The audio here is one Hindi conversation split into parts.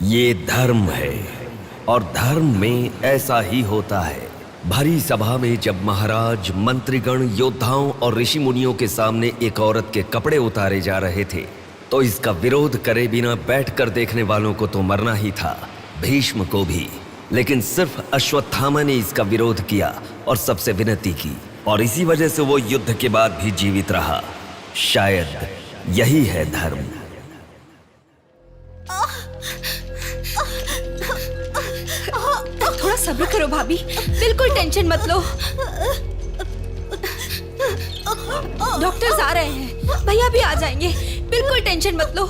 ये धर्म है और धर्म में ऐसा ही होता है। भरी सभा में जब महाराज, मंत्रीगण, योद्धाओं और ऋषि मुनियों के सामने एक औरत के कपड़े उतारे जा रहे थे तो इसका विरोध करे बिना बैठकर देखने वालों को तो मरना ही था, भीष्म को भी। लेकिन सिर्फ अश्वत्थामा ने इसका विरोध किया और सबसे विनती की, और इसी वजह से वो युद्ध के बाद भी जीवित रहा। शायद यही है धर्म। थोड़ा सब्र करो भाभी, बिल्कुल टेंशन मत लो। डॉक्टर्स आ रहे हैं, भैया भी आ जाएंगे, बिल्कुल टेंशन मत लो।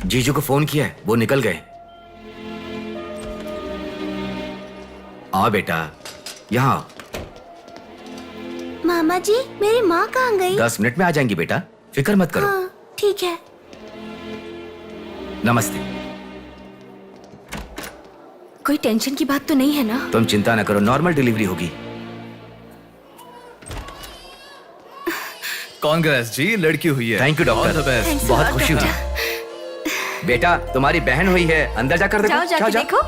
जीजू को फोन किया है, वो निकल गए। आओ बेटा, यहाँ। मामा जी, मेरी माँ कहाँ गई? 10 मिनट में आ जाएंगी बेटा, फिक्र मत करो। हाँ, ठीक है। नमस्ते। कोई टेंशन की बात तो नहीं है ना? तुम चिंता न करो, नॉर्मल डिलीवरी होगी। कांग्रेस जी, लड़की हुई है। थैंक यू डॉक्टर, बहुत खुशी हुई। बेटा, तुम्हारी बहन हुई है, अंदर जाकर देखो। जाओ जाके देखो।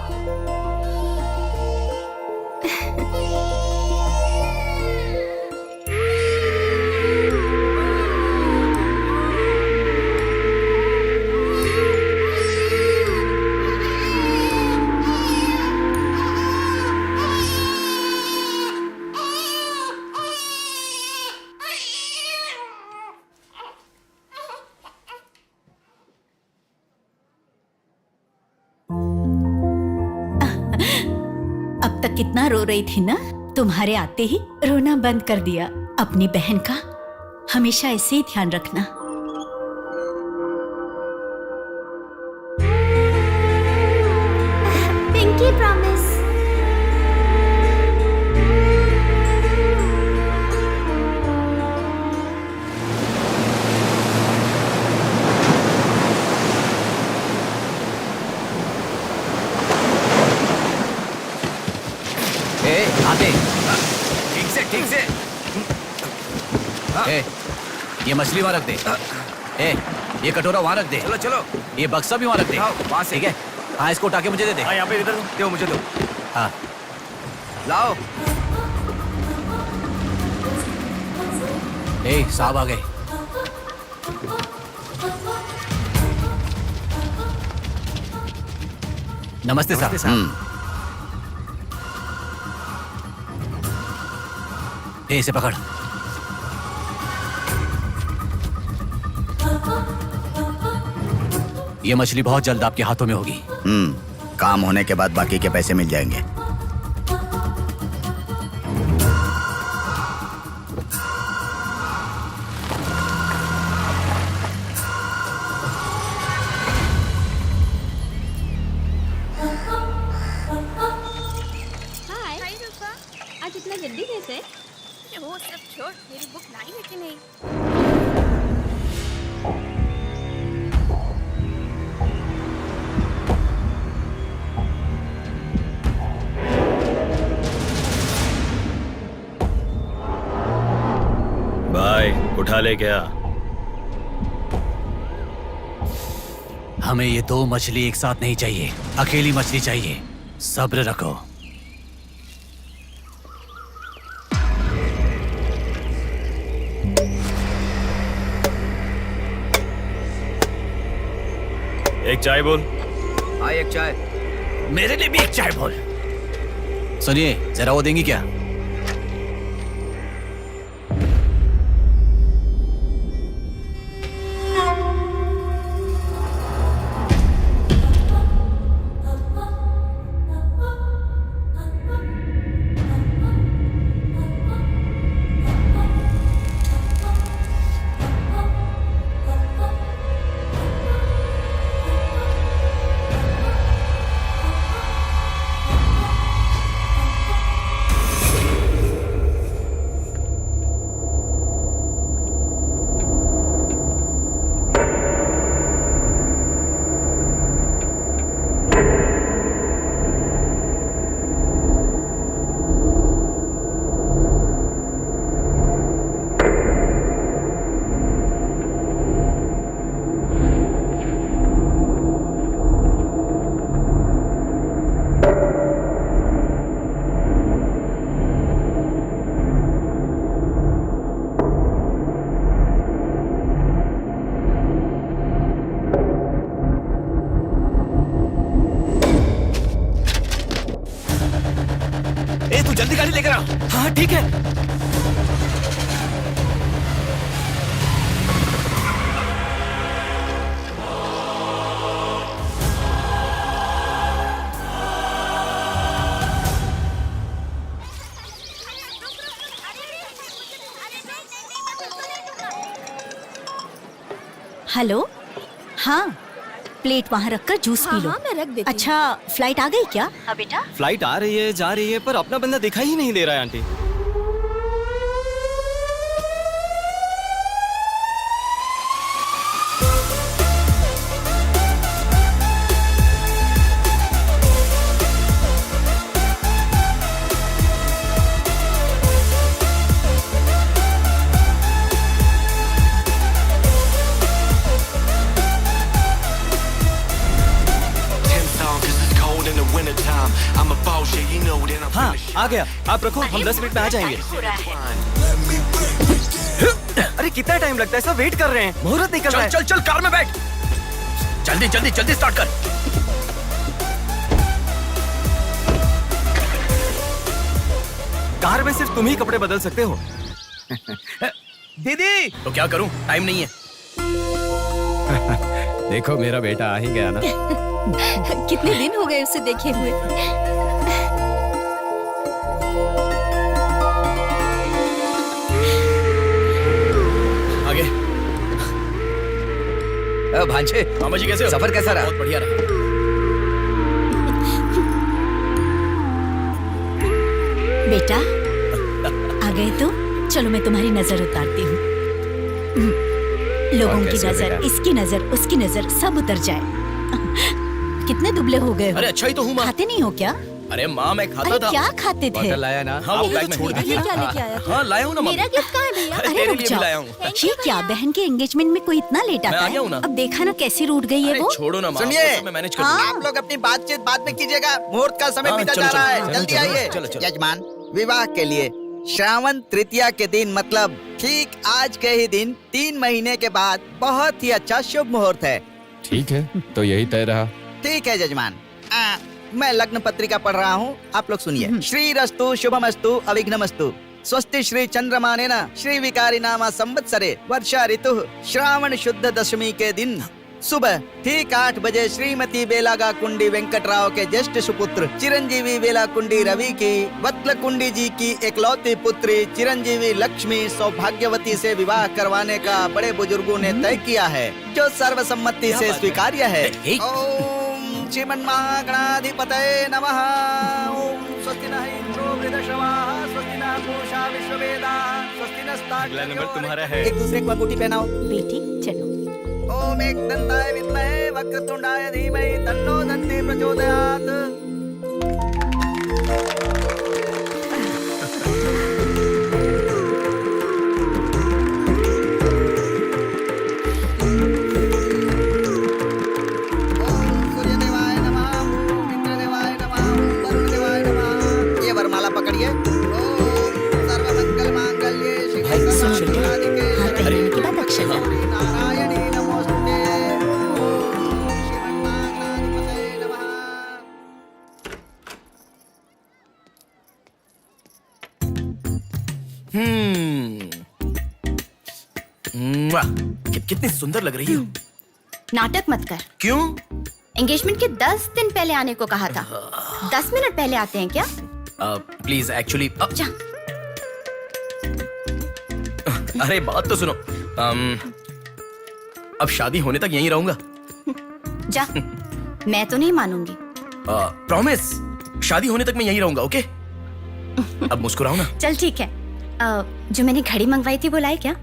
अब तक कितना रो रही थी ना, तुम्हारे आते ही रोना बंद कर दिया। अपनी बहन का हमेशा ऐसे ही ध्यान रखना। Pinky promise. आते ठीक से। ए, ये मछली वहां रख दे। ए, ये कटोरा वहां रख दे। चलो। ये बक्सा भी वहां रख दे। वहां से। ठीक है। हाँ, इसको उठा के मुझे दे दे। यहाँ पे इधर दो, मुझे दो। हाँ, लाओ। ए, साहब आ गए। नमस्ते साहब। ए, इसे पकड़। ये मछली बहुत जल्द आपके हाथों में होगी। काम होने के बाद बाकी के पैसे मिल जाएंगे। आज इतना जल्दी कैसे? वो सब छोड़, मेरी बुक लाई है कि नहीं? भाई उठा ले क्या? हमें ये 2 मछली एक साथ नहीं चाहिए, अकेली मछली चाहिए। सब्र रखो। एक चाय बोल। हाँ, एक चाय। मेरे लिए भी एक चाय बोल। सुनिए, जरा वो देंगी क्या? जल्दी गाड़ी लेकर आ। हाँ ठीक है। हेलो, हाँ प्लेट वहाँ रखकर जूस पी लो। हाँ, मैं रख देती हूँ। अच्छा, फ्लाइट आ गई क्या? हाँ बेटा। फ्लाइट आ रही है, जा रही है, पर अपना बंदा दिखाई ही नहीं दे रहा है आंटी। हाँ आ गया, आप रखो, हम 10 मिनट में आ जाएंगे। अरे कितना टाइम लगता है, सब वेट कर रहे हैं, मुहूर्त निकल रहा है। चल चल कार में बैठ, जल्दी जल्दी जल्दी स्टार्ट कर। कार में सिर्फ तुम ही कपड़े बदल सकते हो। दीदी तो क्या करूं, टाइम नहीं है। देखो मेरा बेटा आ ही गया ना। कितने दिन हो गए उसे देखे हुए। आगे भांजे, मामा जी कैसे हो? सफर कैसा रहा? बहुत बढ़िया रहा। बेटा आ गए तो चलो मैं तुम्हारी नजर उतारती हूँ। लोगों की नजर, इसकी नजर, उसकी नजर, सब उतर जाए। कितने दुबले हो गए हो? अरे अच्छा ही तो हूँ माँ। खाते नहीं हो क्या? अरे माँ मैं खाता अरे था। क्या खाते थे? बॉटल लाया ना? हाँ वो बैग में छोड़ ये क्या लेके आया तू? हाँ लाया हूँ ना माँ। मेरा गिफ्ट कहाँ है भैया? अरे तेरे रुक लिए भी जाओ, लाया हूँ। ये क्या बहन के एंगेजमेंट में कोई इतना लेट आता मैं आ है? गया हूँ ना। अब देखा ना कैसे रूठ गई है अरे वो। छोड़ो ना माँ, सुनिए, वो सब मैं मैनेज कर हाँ। दूंगा। आप लोग अपनी बातचीत बाद में कीजिएगा, मुहूर्त का समय हाँ, बीता चलो, जा रहा चलो, है। चलो, जल्दी चलो, आइए। चलो, चलो। यजमान, विवाह के लिए श्रावण तृतीया के दिन, मतलब ठीक आज के ही दिन 3 महीने के बाद बहुत ही अच्छा शुभ मुहूर्त है। ठीक है, तो यही तय रहा। ठीक है जजमान। मैं लग्न पत्रिका पढ़ रहा हूँ, आप लोग सुनिए। श्रीरस्तु शुभमस्तु अविघ्नमस्तु स्वस्ति श्री चंद्रमानेन श्री विकारी नामा संवत्सरे वर्षा ऋतु श्रावण शुद्ध दशमी के दिन सुबह ठीक 8 बजे श्रीमती बेलागा कुंडी वेंकटराव के ज्येष्ठ सुपुत्र चिरंजीवी बेला कुंडी रवि की वत्ल कुंडी जी की एकलौती पुत्री चिरंजीवी लक्ष्मी सौभाग्यवती से विवाह करवाने का बड़े बुजुर्गों ने तय किया है, जो सर्वसम्मति से स्वीकार्य है। ओम श्रीमन्महागणाधिपतये नमः। ओम स्वस्ति नः इंद्रो वृद्धश्रवाः स्वस्ति नः पूषा विश्ववेदाः स्वस्ति नस्तार्क्ष्यो। अगला नंबर तुम्हारा है। एक दूसरे को अंगूठी पहनाओ। बेटी चलो। ओम एकदंताय विद्महे वक्रतुंडाय धीमहि तन्नो दन्ति प्रचोदयात्। ओम सूर्यदेवाय नमः, ओम इंद्रदेवाय नमः, ओम वरुणदेवाय नमः। ये वरमाला पकड़िए। ओम सर्वमंगलमांगल्ये शिवे सर्वार्थसाधिके हाथ पहनने के बाद अक्षर डालो। नारायणी नमोस्तुते। ओम श्रीमन्महागणाधिपतये नमः। कितनी सुंदर लग रही हो। नाटक मत कर। क्यों? एंगेजमेंट के 10 दिन पहले आने को कहा था। 10 मिनट पहले आते हैं क्या? प्लीज एक्चुअली जा। अरे बात तो सुनो। अब शादी होने तक यहीं रहूंगा। जा। मैं तो नहीं मानूंगी। प्रॉमिस, शादी होने तक मैं यहीं रहूंगा। ओके अब मुस्कुराओ ना। चल ठीक है। जो मैंने घड़ी मंगवाई थी वो लाए क्या?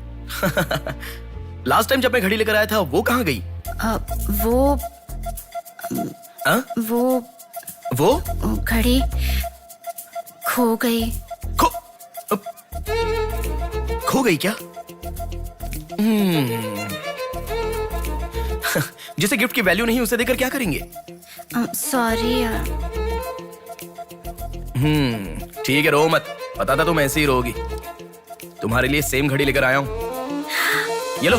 लास्ट टाइम जब मैं घड़ी लेकर आया था वो कहाँ गई? वो घड़ी खो गई। खो गई क्या? जिसे गिफ्ट की वैल्यू नहीं उसे देकर क्या करेंगे? सॉरी यार। ठीक है, रो मत। पता था तुम ऐसे ही रोगी। तुम्हारे लिए सेम घड़ी लेकर आया हूँ, ये लो।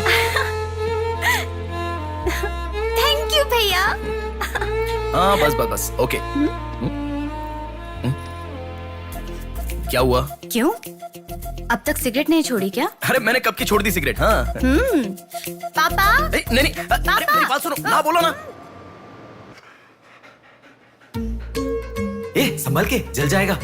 थैंक यू भैया। हाँ बस बस बस। ओके क्या हुआ? क्यों? अब तक सिगरेट नहीं छोड़ी क्या? अरे मैंने कब की छोड़ दी सिगरेट। हाँ पापा। नहीं मेरी बात सुनो ना, बोलो ना। संभल के, जल जाएगा।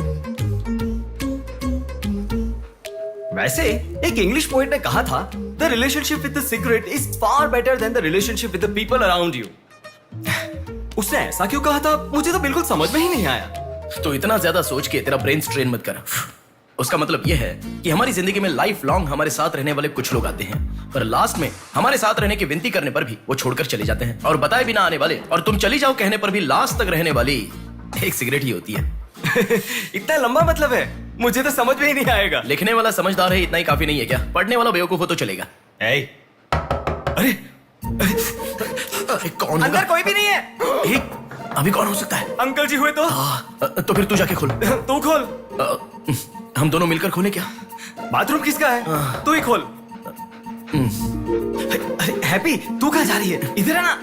वैसे एक इंग्लिश पोएट ने कहा था, the relationship with the cigarette is far better than the relationship with the people around you. उसने ऐसा क्यों कहा था, मुझे तो बिल्कुल समझ में ही नहीं आया। तो इतना ज्यादा सोच के तेरा ब्रेन स्ट्रेन मत कर। उसका मतलब यह है कि हमारी जिंदगी में लाइफ लॉन्ग हमारे साथ रहने वाले कुछ लोग आते हैं, पर लास्ट में हमारे साथ रहने की विनती करने पर भी वो छोड़कर चले जाते हैं, और बताए बिना आने वाले और तुम चली जाओ कहने पर भी लास्ट तक रहने वाली एक सिगरेट ही होती है। इतना लंबा मतलब है, मुझे तो समझ में ही नहीं आएगा। लिखने वाला समझदार है इतना ही काफी नहीं है क्या? पढ़ने वाला बेवकूफ हो तो चलेगा। अरे कौन अंदर कोई भी नहीं है। अभी कौन हो सकता है? अंकल जी हुए तो? तो फिर तू जाके खोल। तू खोल। हम दोनों मिलकर खोले क्या? बाथरूम किसका है? तू ही खोल। हैप्पी, तू कहाँ जा रही है? इधर है ना।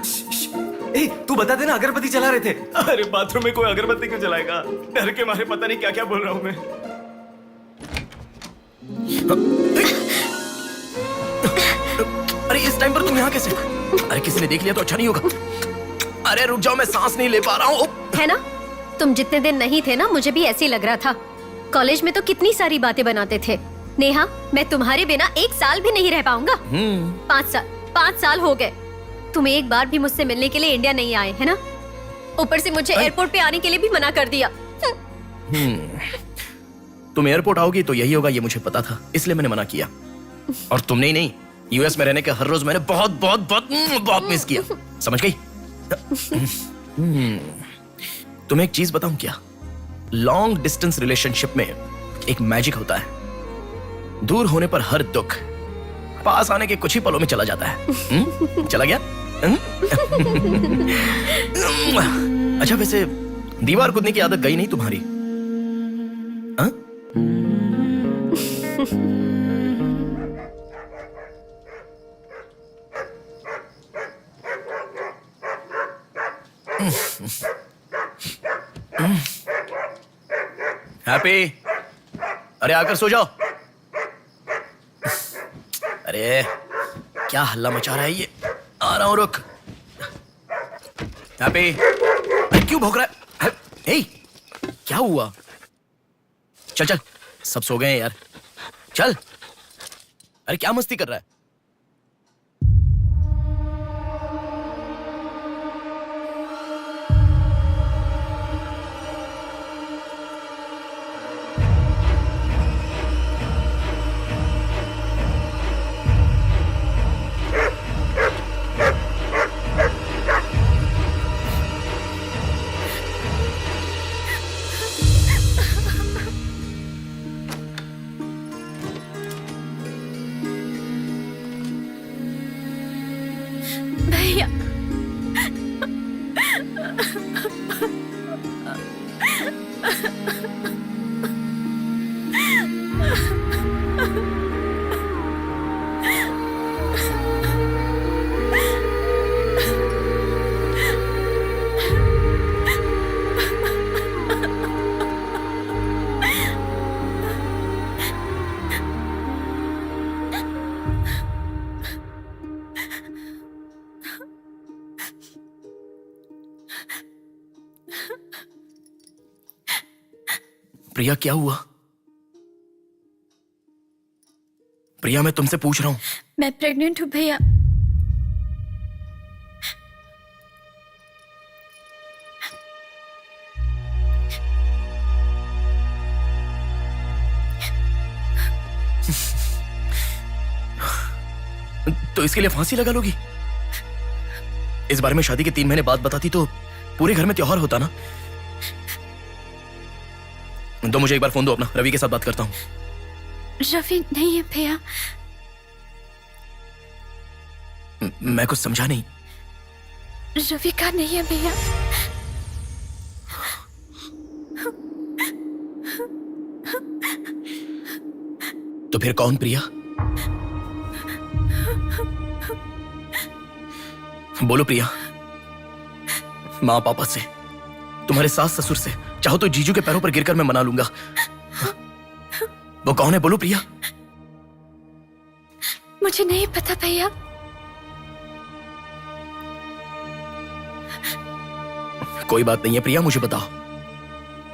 तू बता देना, अगरबत्ती जला रहे थे। अरे बाथरूम में कोई अगरबत्ती क्यों जलाएगा? डर के मारे पता नहीं क्या क्या बोल रहा हूँ मैं। अरे इस टाइम पर तुम यहाँ कैसे? अरे किसी ने देख लिया तो अच्छा नहीं होगा। अरे रुक जाओ, मैं सांस नहीं ले पा रहा हूँ। है ना, तुम जितने दिन नहीं थे ना, मुझे भी ऐसे ही लग रहा था। कॉलेज में तो कितनी सारी बातें बनाते थे। नेहा, मैं तुम्हारे बिना 1 साल भी नहीं रह पाऊंगा। 5 साल हो गए। तुम एक बार भी मुझसे मिलने के लिए इंडिया नहीं आए, है ना? ऊपर से मुझे एयरपोर्ट पे आने के लिए भी मना कर दिया। तुम एयरपोर्ट आओगी तो यही होगा, ये मुझे पता था, इसलिए मैंने मना किया। और तुमने ही नहीं, यूएस में रहने के हर रोज मैंने बहुत बहुत बहुत बहुत मिस किया। समझ गई? तुम्हें एक चीज बताऊं क्या? लॉन्ग डिस्टेंस रिलेशनशिप में एक मैजिक होता है। दूर होने पर हर दुख पास आने के कुछ ही पलों में चला जाता है। चला गया? अच्छा, वैसे दीवार कूदने की आदत गई नहीं तुम्हारी? हैप्पी, अरे आकर सो जाओ। अरे क्या हल्ला मचा रहा है ये? आ रहा हूं, रुक। हैप्पी, अरे क्यों भौंक रहा है? हे, क्या हुआ? चल चल, सब सो गए हैं यार, चल। अरे क्या मस्ती कर रहा है? भैया, प्रिया, क्या हुआ? प्रिया, मैं तुमसे पूछ रहा हूं। मैं प्रेग्नेंट हूँ भैया। तो इसके लिए फांसी लगा लोगी? इस बारे में शादी के 3 महीने बाद बताती तो पूरे घर में त्योहार होता ना। तो मुझे एक बार फोन दो अपना, रवि के साथ बात करता हूं। रवि नहीं है भैया। मैं कुछ समझा नहीं। रवि का नहीं है भैया। तो फिर कौन? प्रिया, बोलो प्रिया। माँ पापा से, तुम्हारे सास ससुर से, चाहो तो जीजू के पैरों पर गिरकर मैं मना लूंगा। वो कौन है, बोलो प्रिया। मुझे नहीं पता भैया। कोई बात नहीं है प्रिया, मुझे बताओ,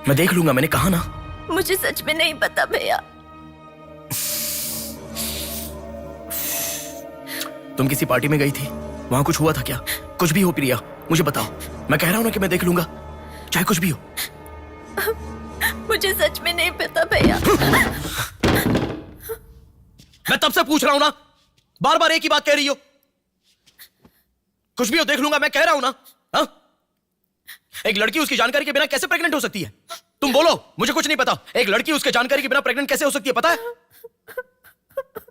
मैं देख लूंगा, मैंने कहा ना। मुझे सच में नहीं पता भैया। तुम किसी पार्टी में गई थी, वहां कुछ हुआ था क्या? कुछ भी हो प्रिया, मुझे बताओ। मैं कह रहा हूं ना कि मैं देख लूंगा, चाहे कुछ भी हो। मुझे सच में नहीं पता भैया। मैं तब से पूछ रहा हूं ना, बार बार एक ही बात कह रही हो। कुछ भी हो, देख लूंगा, मैं कह रहा हूं ना। हा? एक लड़की उसकी जानकारी के बिना कैसे प्रेग्नेंट हो सकती है? तुम बोलो, मुझे कुछ नहीं पता। एक लड़की उसके जानकारी के बिना प्रेग्नेंट कैसे हो सकती है, पता है?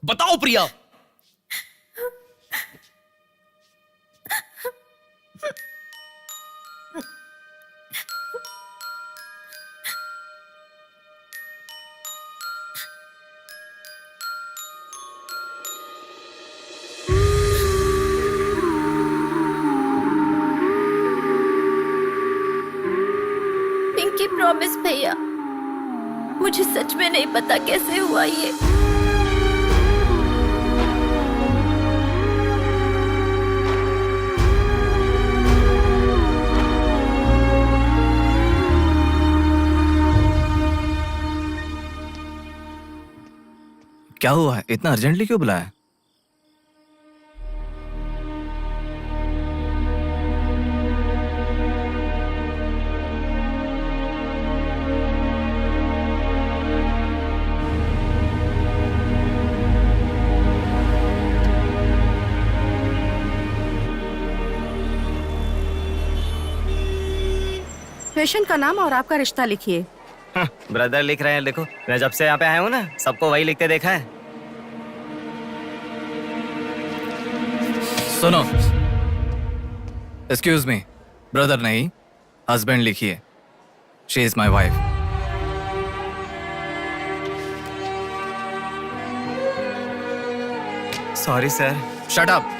बताओ प्रिया। पिंकी प्रॉमिस भैया, मुझे सच में नहीं पता कैसे हुआ ये। क्या हुआ है? इतना अर्जेंटली क्यों बुलाया? पेशेंट का नाम और आपका रिश्ता लिखिए। ब्रदर लिख रहे हैं, देखो। मैं जब से यहाँ पे आया हूँ ना, सबको वही लिखते देखा है। सुनो, एक्सक्यूज मी, ब्रदर नहीं, हस्बैंड लिखिए। She is my wife. Sorry sir. Shut up.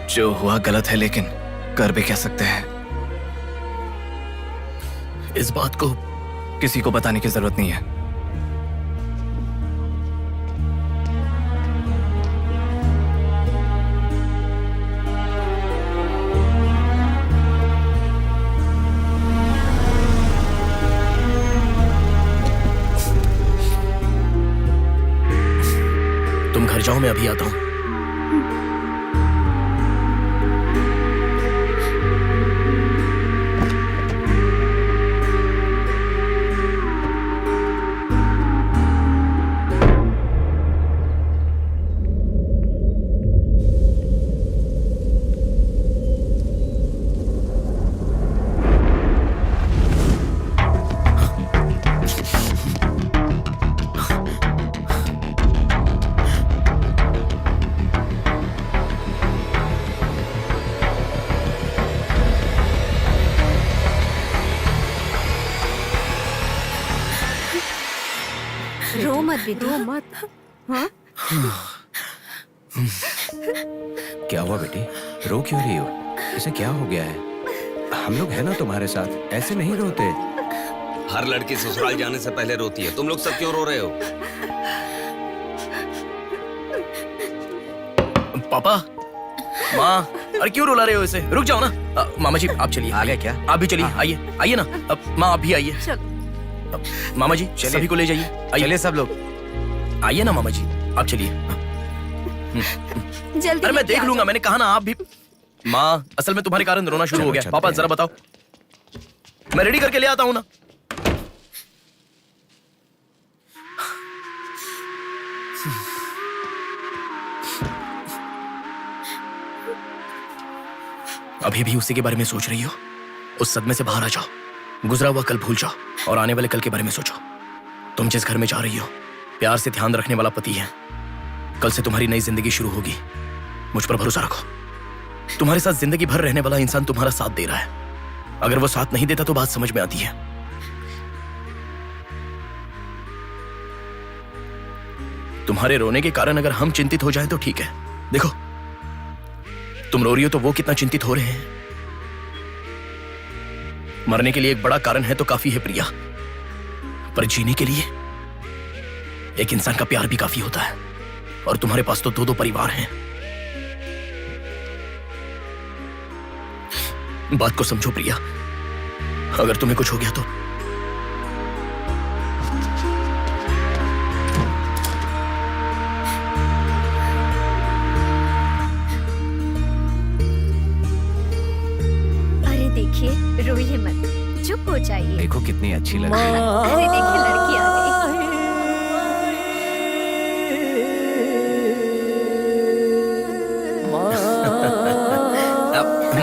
जो हुआ गलत है, लेकिन कर भी क्या सकते हैं। इस बात को किसी को बताने की जरूरत नहीं है। तुम घर जाओ, मैं अभी आता हूं। रो मत बेटी, रो मत। हाँ? क्या हुआ बेटी, रो क्यों रही हो? इसे क्या हो गया है? हम लोग हैं ना तुम्हारे साथ, ऐसे नहीं रोते। हर लड़की ससुराल जाने से पहले रोती है, तुम लोग सब क्यों रो रहे हो? पापा, माँ, अरे क्यों रुला रहे हो इसे? रुक जाओ ना। मामा जी आप चलिए। आ गए क्या? आप भी चलिए, आइए आइए ना। माँ आप भी आइए। मामा जी सभी को ले जाइए। चलिए सब लोग, आइए ना मामा जी, आप चलिए। जल्दी। अरे मैं देख लूंगा, मैंने कहा ना। आप भी। माँ, असल में तुम्हारे कारण रोना शुरू हो गया। पापा जरा बताओ, मैं रेडी करके ले आता हूँ ना। अभी भी उसी के बारे में सोच रही हो? उस सदमे से बाहर आ जाओ, गुजरा हुआ कल भूल जाओ और आने वाले कल के बारे में सोचो। तुम जिस घर में जा रही हो, प्यार से ध्यान रखने वाला पति है। कल से तुम्हारी नई जिंदगी शुरू होगी, मुझ पर भरोसा रखो। तुम्हारे साथ जिंदगी भर रहने वाला इंसान तुम्हारा साथ दे रहा है। अगर वो साथ नहीं देता तो बात समझ में आती है। तुम्हारे रोने के कारण अगर हम चिंतित हो जाएं तो ठीक है। देखो, तुम रो रही हो तो वो कितना चिंतित हो रहे हैं। मरने के लिए एक बड़ा कारण है तो काफी है प्रिया, पर जीने के लिए एक इंसान का प्यार भी काफी होता है। और तुम्हारे पास तो 2-2 परिवार हैं। बात को समझो प्रिया, अगर तुम्हें कुछ हो गया तो अरे देखिए, रोइए मत, चुप हो जाइए। देखो कितनी अच्छी लग रही है। अरे देखिए, लड़की आ गई।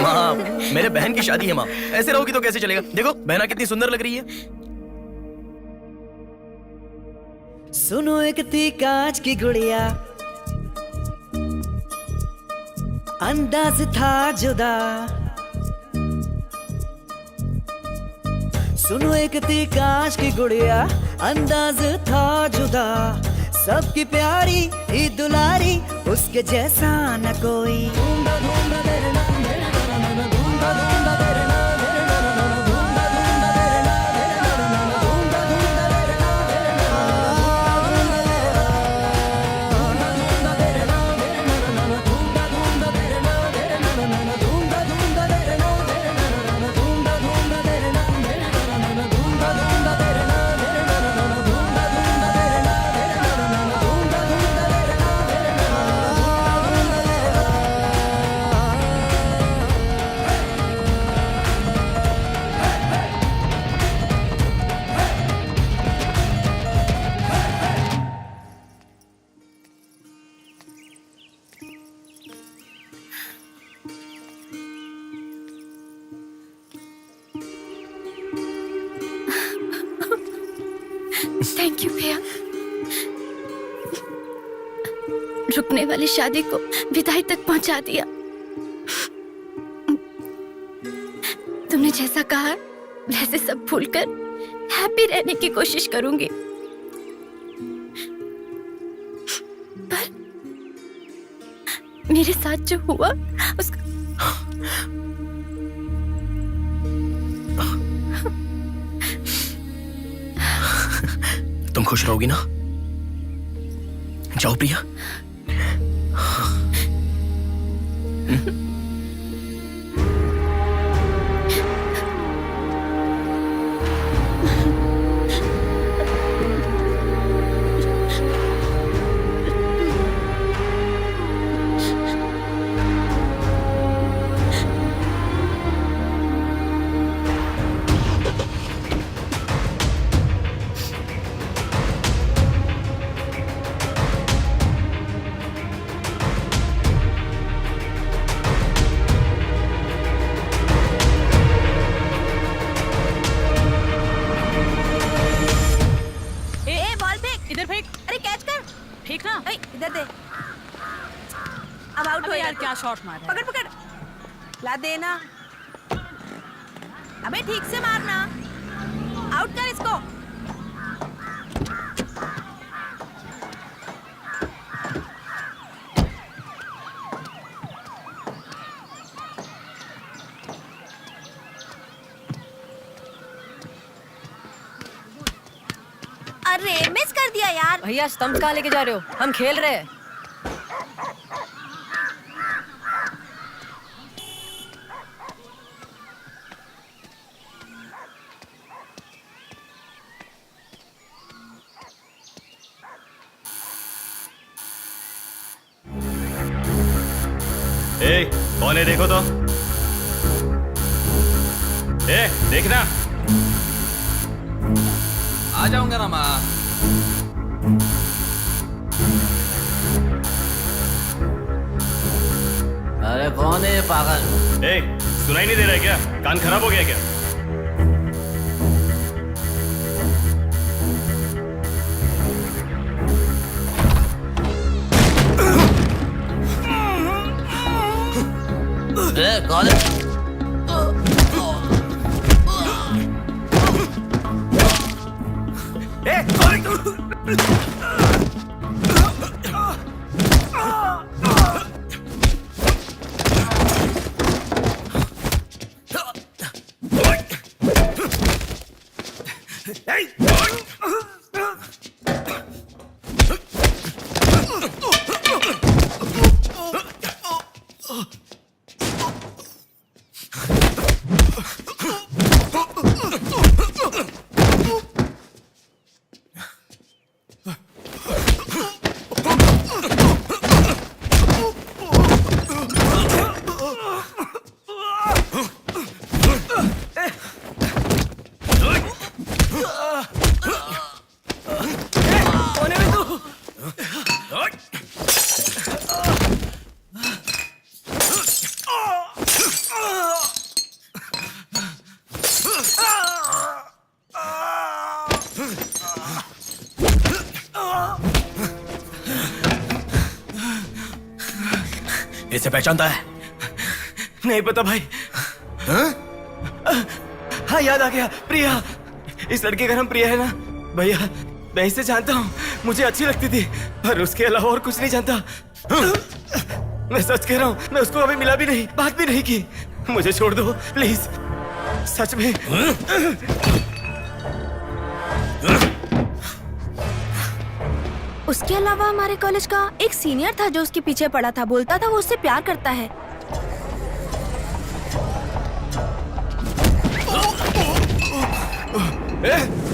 माँ, मेरे बहन की शादी है माँ, ऐसे रहोगी तो कैसे चलेगा। देखो बहना कितनी सुंदर लग रही है। सुनो एक थी कांच की गुड़िया, अंदाज था जुदा। सुनो एक थी कांच की गुड़िया, अंदाज था जुदा। सबकी प्यारी ही दुलारी, उसके जैसा न कोई। थैंक यू भैया, रुकने वाली शादी को विदाई तक पहुंचा दिया। तुमने जैसा कहा वैसे सब भूलकर हैप्पी रहने की कोशिश करूंगी। पर मेरे साथ जो हुआ उसका तुम खुश रहोगी ना? जाओ प्रिया। अब आउट हो यार, क्या शॉट मारा। पकड़ पकड़, ला देना। अबे ठीक से मारना, आउट कर इसको। अरे मिस कर दिया यार। भैया स्टंप कहाँ लेके जा रहे हो, हम खेल रहे हैं। ए, कौन है देखो तो। ए, देखना। आ जाऊंगा ना माँ। अरे कौन है पागल? ए, सुनाई नहीं दे रहा है क्या? कान खराब हो गया क्या? कौन है? इसे पहचानता है? नहीं पता भाई। हाँ याद आ गया, प्रिया। इस लड़के का नाम प्रिया है ना भैया? मैं इसे जानता हूँ, मुझे अच्छी लगती थी, पर उसके अलावा और कुछ नहीं जानता। मैं सच कह रहा हूँ, मैं उसको अभी मिला भी नहीं, बात भी नहीं की। मुझे छोड़ दो प्लीज, सच में। उसके अलावा हमारे कॉलेज का एक सीनियर था जो उसके पीछे पड़ा था, बोलता था वो उससे प्यार करता है।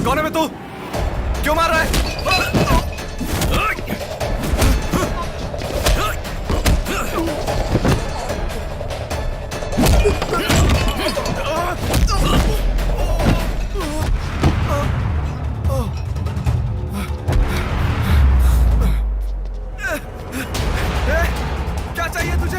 कौन है? मैं तू क्यों मार रहा है? क्या चाहिए तुझे?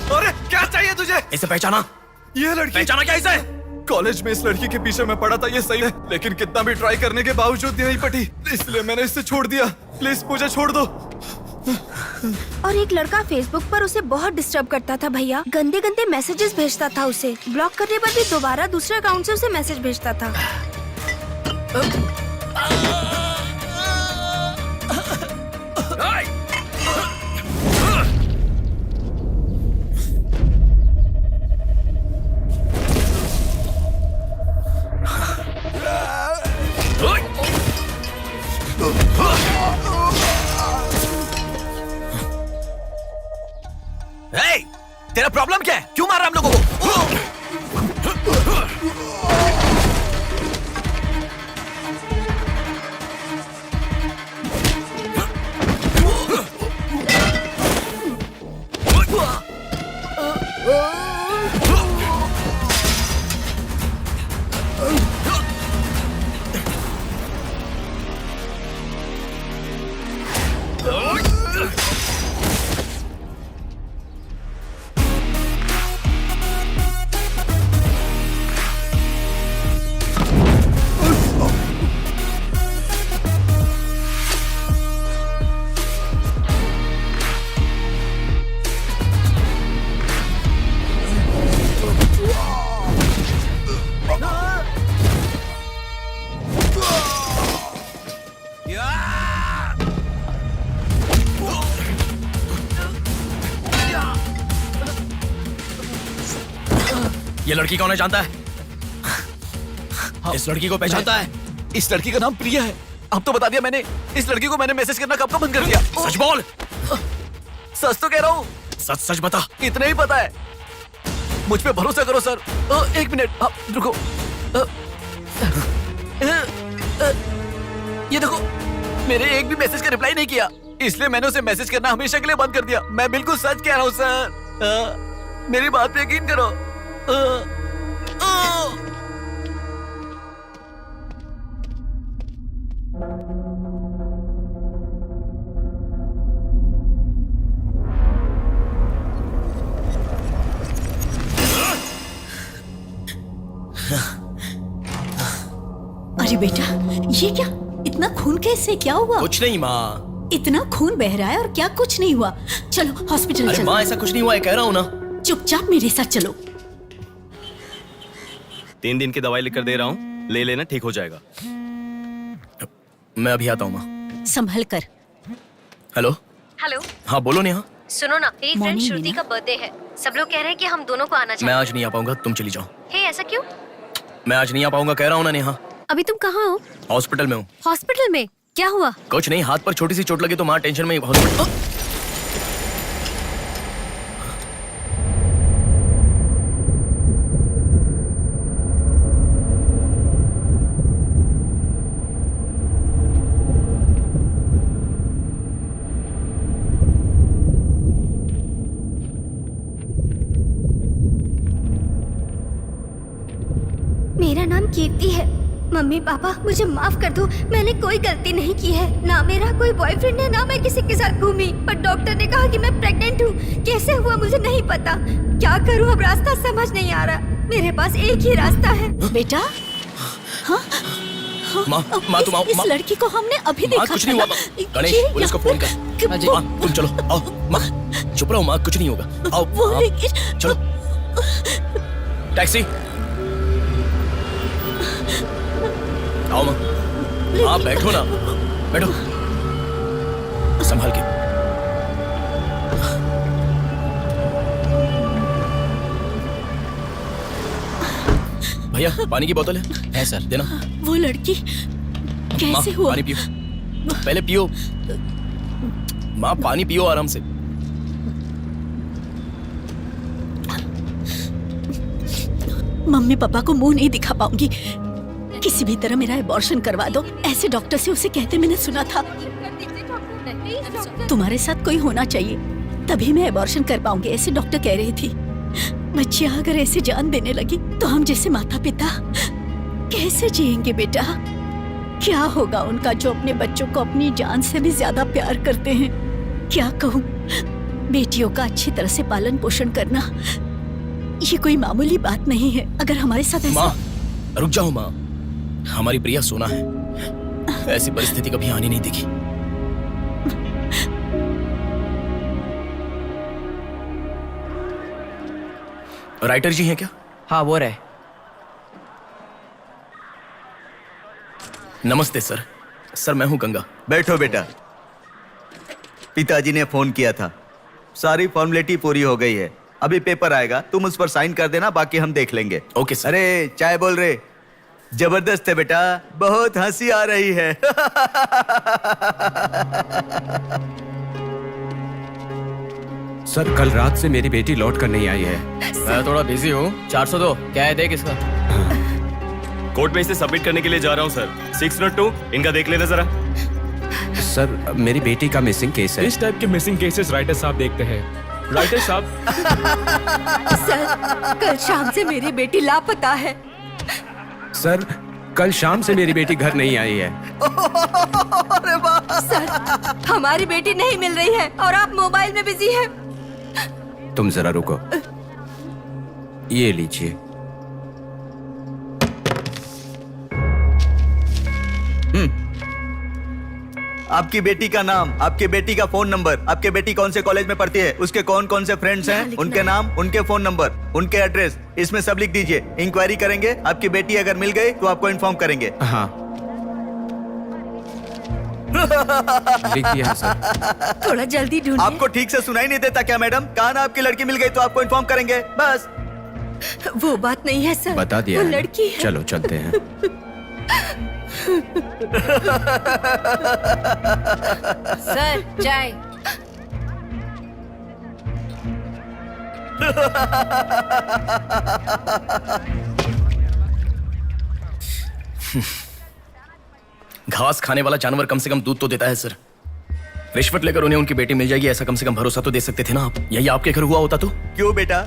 अरे क्या चाहिए तुझे? इसे पहचाना? ये लड़की पहचाना क्या इसे? कॉलेज में इस लड़की के पीछे मैं पड़ा था, ये सही है, लेकिन कितना भी ट्राई करने के बावजूद नहीं पटी, इसलिए मैंने इसे छोड़ दिया। प्लीज मुझे छोड़ दो। और एक लड़का फेसबुक पर उसे बहुत डिस्टर्ब करता था भैया, गंदे गंदे मैसेजेस भेजता था उसे। ब्लॉक करने पर भी दोबारा दूसरे अकाउंट से उसे मैसेज भेजता था। तेरा प्रॉब्लम क्या है? क्यों मार रहा हम लोगों को? ये लड़की कौन है जानता है? इस लड़की को पहचानता है? इस लड़की का नाम प्रिया है। अब तो बता दिया मैंने। इस लड़की को मैंने मैसेज करना कब का बंद कर दिया। सच बोल। सच तो कह रहा हूँ। सच सच बता। इतना ही पता है, मुझ पे भरोसा करो सर। एक मिनट रुको। ये देखो, मेरे एक भी मैसेज का रिप्लाई नहीं किया, इसलिए मैंने उसे मैसेज करना हमेशा के लिए बंद कर दिया। मैं बिल्कुल सच कह रहा हूँ सर, मेरी बात पे यकीन करो। अरे बेटा, ये क्या? इतना खून कैसे? क्या हुआ? कुछ नहीं माँ। इतना खून बह रहा है और क्या कुछ नहीं हुआ? चलो हॉस्पिटल अरे चलो। माँ, ऐसा कुछ नहीं हुआ है, कह रहा हूँ ना। चुपचाप मेरे साथ चलो। 3 दिन की दवाई लिख कर दे रहा हूँ, ले लेना, ठीक हो जाएगा। मैं अभी आता हूँ माँ। संभल कर। हेलो। हेलो। हाँ बोलो नेहा। सुनो ना, मेरी फ्रेंड Morning, श्रुति मीना। का बर्थडे है। सब लोग कह रहे हैं कि हम दोनों को आना मैं चाहिए। आज नहीं आ पाऊंगा, तुम चली जाओ। हे, ऐसा क्यों? मैं आज नहीं आ पाऊंगा, कह रहा हूँ ना नेहा। अभी तुम कहाँ हो? हॉस्पिटल में हूँ। हॉस्पिटल में? क्या हुआ? कुछ नहीं, हाथ पर छोटी सी चोट लगी तो माँ टेंशन में हॉस्पिटल। मेरा नाम कीर्ति है। मम्मी पापा मुझे माफ कर दो, मैंने कोई गलती नहीं की है। ना मेरा कोई बॉयफ्रेंड है, ना मैं किसी के साथ घूमी। पर डॉक्टर ने कहा कि मैं प्रेग्नेंट हूँ। कैसे हुआ मुझे नहीं पता। क्या करूँ अब, रास्ता समझ नहीं आ रहा। मेरे पास एक ही रास्ता है। बेटा, हाँ? माँ, तुम आओ। इस लड़की को हमने अभी देखा। कुछ नहीं हुआ माँ। गणेश, पुलिस को फोन कर। माँ, तुम चलो, आओ। माँ, चुप रहो माँ, कुछ नहीं होगा। आओ, चलो। टैक्सी। आओ माँ। हाँ बैठो ना, बैठो, संभाल के। भैया पानी की बोतल है सर, देना। वो लड़की कैसे हुआ? पानी पियो, पहले पियो माँ, पानी पियो आराम से। मम्मी पापा को मुंह नहीं दिखा पाऊंगी। किसी भी तरह मेरा एबॉर्शन करवा दो, ऐसे डॉक्टर से उसे कहते मैंने सुना था। तुम्हारे साथ कोई होना चाहिए, तभी मैं एबॉर्शन कर पाऊंगी, ऐसे डॉक्टर कह रही थी। बच्चियां अगर ऐसे जान देने लगी तो हम जैसे माता पिता कैसे जिएंगे बेटा? क्या होगा उनका जो अपने बच्चों को अपनी जान से भी ज्यादा प्यार करते हैं? क्या कहूँ, बेटियों का अच्छी तरह से पालन पोषण करना ये कोई मामूली बात नहीं है। अगर हमारे साथ ऐसा... माँ रुक जाओ माँ, हमारी प्रिया सोना है, ऐसी परिस्थिति कभी आनी नहीं देखी। राइटर जी हैं क्या? हाँ वो रहे। नमस्ते सर। सर मैं हूं गंगा। बैठो बेटा। पिताजी ने फोन किया था, सारी फॉर्मेलिटी पूरी हो गई है। अभी पेपर आएगा, तुम उस पर साइन कर देना, बाकी हम देख लेंगे। Okay sir. अरे चाय बोल रहे, जबरदस्त है बेटा, बहुत हंसी आ रही है। सर कल रात से मेरी बेटी लौट कर नहीं आई है। मैं थोड़ा बिजी हूँ। 402 क्या है, देख इसका। कोर्ट में इसे सबमिट करने के लिए जा रहा हूँ सर। 602 इनका देख लेना जरा। सर मेरी बेटी का मिसिंग केस है। इस टाइप के मिसिंग केसेस राइटर साहब देखते हैं। राइटर साहब। सर कल शाम से मेरी बेटी लापता है। सर कल शाम से मेरी बेटी घर नहीं आई है। सर हमारी बेटी नहीं मिल रही है और आप मोबाइल में बिजी हैं। तुम जरा रुको, ये लीजिए। आपकी बेटी का नाम, आपकी बेटी का फोन नंबर, आपकी बेटी कौन से कॉलेज में पढ़ती है, उसके कौन कौन से फ्रेंड्स हैं, उनके नाम, उनके फोन नंबर, उनके एड्रेस, इसमें सब लिख दीजिए। इंक्वायरी करेंगे, आपकी बेटी अगर मिल गई तो आपको इन्फॉर्म करेंगे। हाँ लिख दिया सर। थोड़ा जल्दी ढूंढिए। आपको ठीक से सुनाई नहीं देता क्या मैडम? कहा ना आपकी लड़की मिल गई तो आपको इन्फॉर्म करेंगे, बस। वो बात नहीं है सर, बता दिया वो है। लड़की है। चलो चलते हैं। सर चाय। घास खाने वाला जानवर कम से कम दूध तो देता है सर। रिश्वत लेकर उन्हें उनकी बेटी मिल जाएगी, ऐसा कम से कम भरोसा तो दे सकते थे ना आप। यही आपके घर हुआ होता तो? क्यों बेटा,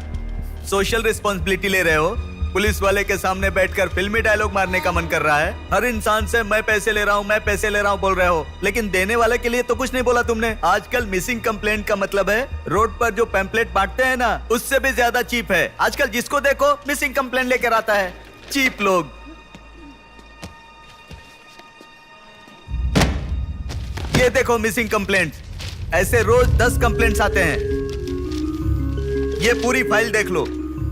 सोशल रिस्पॉन्सिबिलिटी ले रहे हो? पुलिस वाले के सामने बैठकर फिल्मी डायलॉग मारने का मन कर रहा है? हर इंसान से मैं पैसे ले रहा हूँ, मैं पैसे ले रहा हूँ बोल रहे हो, लेकिन देने वाले के लिए तो कुछ नहीं बोला तुमने। आजकल मिसिंग कंप्लेंट का मतलब है रोड पर जो पैम्पलेट बांटते हैं ना, उससे भी ज्यादा चीप है। आजकल जिसको देखो मिसिंग कंप्लेंट लेकर आता है। चीप लोग। ये देखो मिसिंग कंप्लेंट। ऐसे रोज 10 कंप्लेंट्स आते हैं। ये पूरी फाइल देख लो।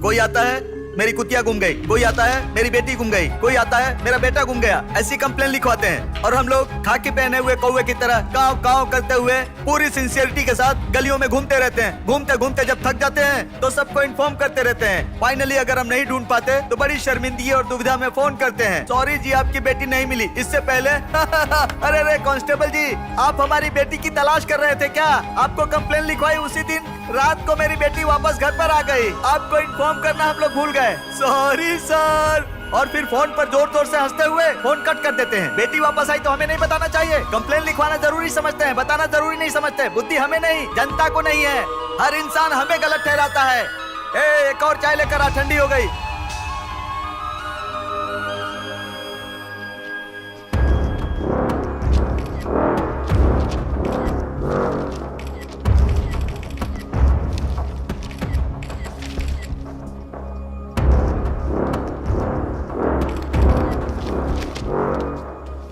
कोई आता है मेरी कुतिया गुम गई, कोई आता है मेरी बेटी गुम गई, कोई आता है मेरा बेटा गुम गया। ऐसी कंप्लेंट लिखवाते हैं और हम लोग खाकी पहने हुए कौवे की तरह काव काव करते हुए पूरी सिंसियरिटी के साथ गलियों में घूमते रहते हैं। घूमते घूमते जब थक जाते हैं तो सबको इन्फॉर्म करते रहते हैं। फाइनली अगर हम नहीं ढूंढ पाते तो बड़ी शर्मिंदगी और दुविधा में फोन करते हैं, सॉरी जी आपकी बेटी नहीं मिली। इससे पहले अरे रे कांस्टेबल जी, आप हमारी बेटी की तलाश कर रहे थे क्या? आपको कंप्लेंट लिखवाई उसी दिन रात को मेरी बेटी वापस घर पर आ गई। आपको इन्फॉर्म करना हम लोग भूल गए, सॉरी सर। और फिर फोन पर जोर जोर से हंसते हुए फोन कट कर देते हैं। बेटी वापस आई तो हमें नहीं बताना चाहिए। कंप्लेंट लिखवाना जरूरी समझते हैं, बताना जरूरी नहीं समझते। बुद्धि हमें नहीं, जनता को नहीं है। हर इंसान हमें गलत ठहराता है। एक और चाय लेकर आ, ठंडी हो गई।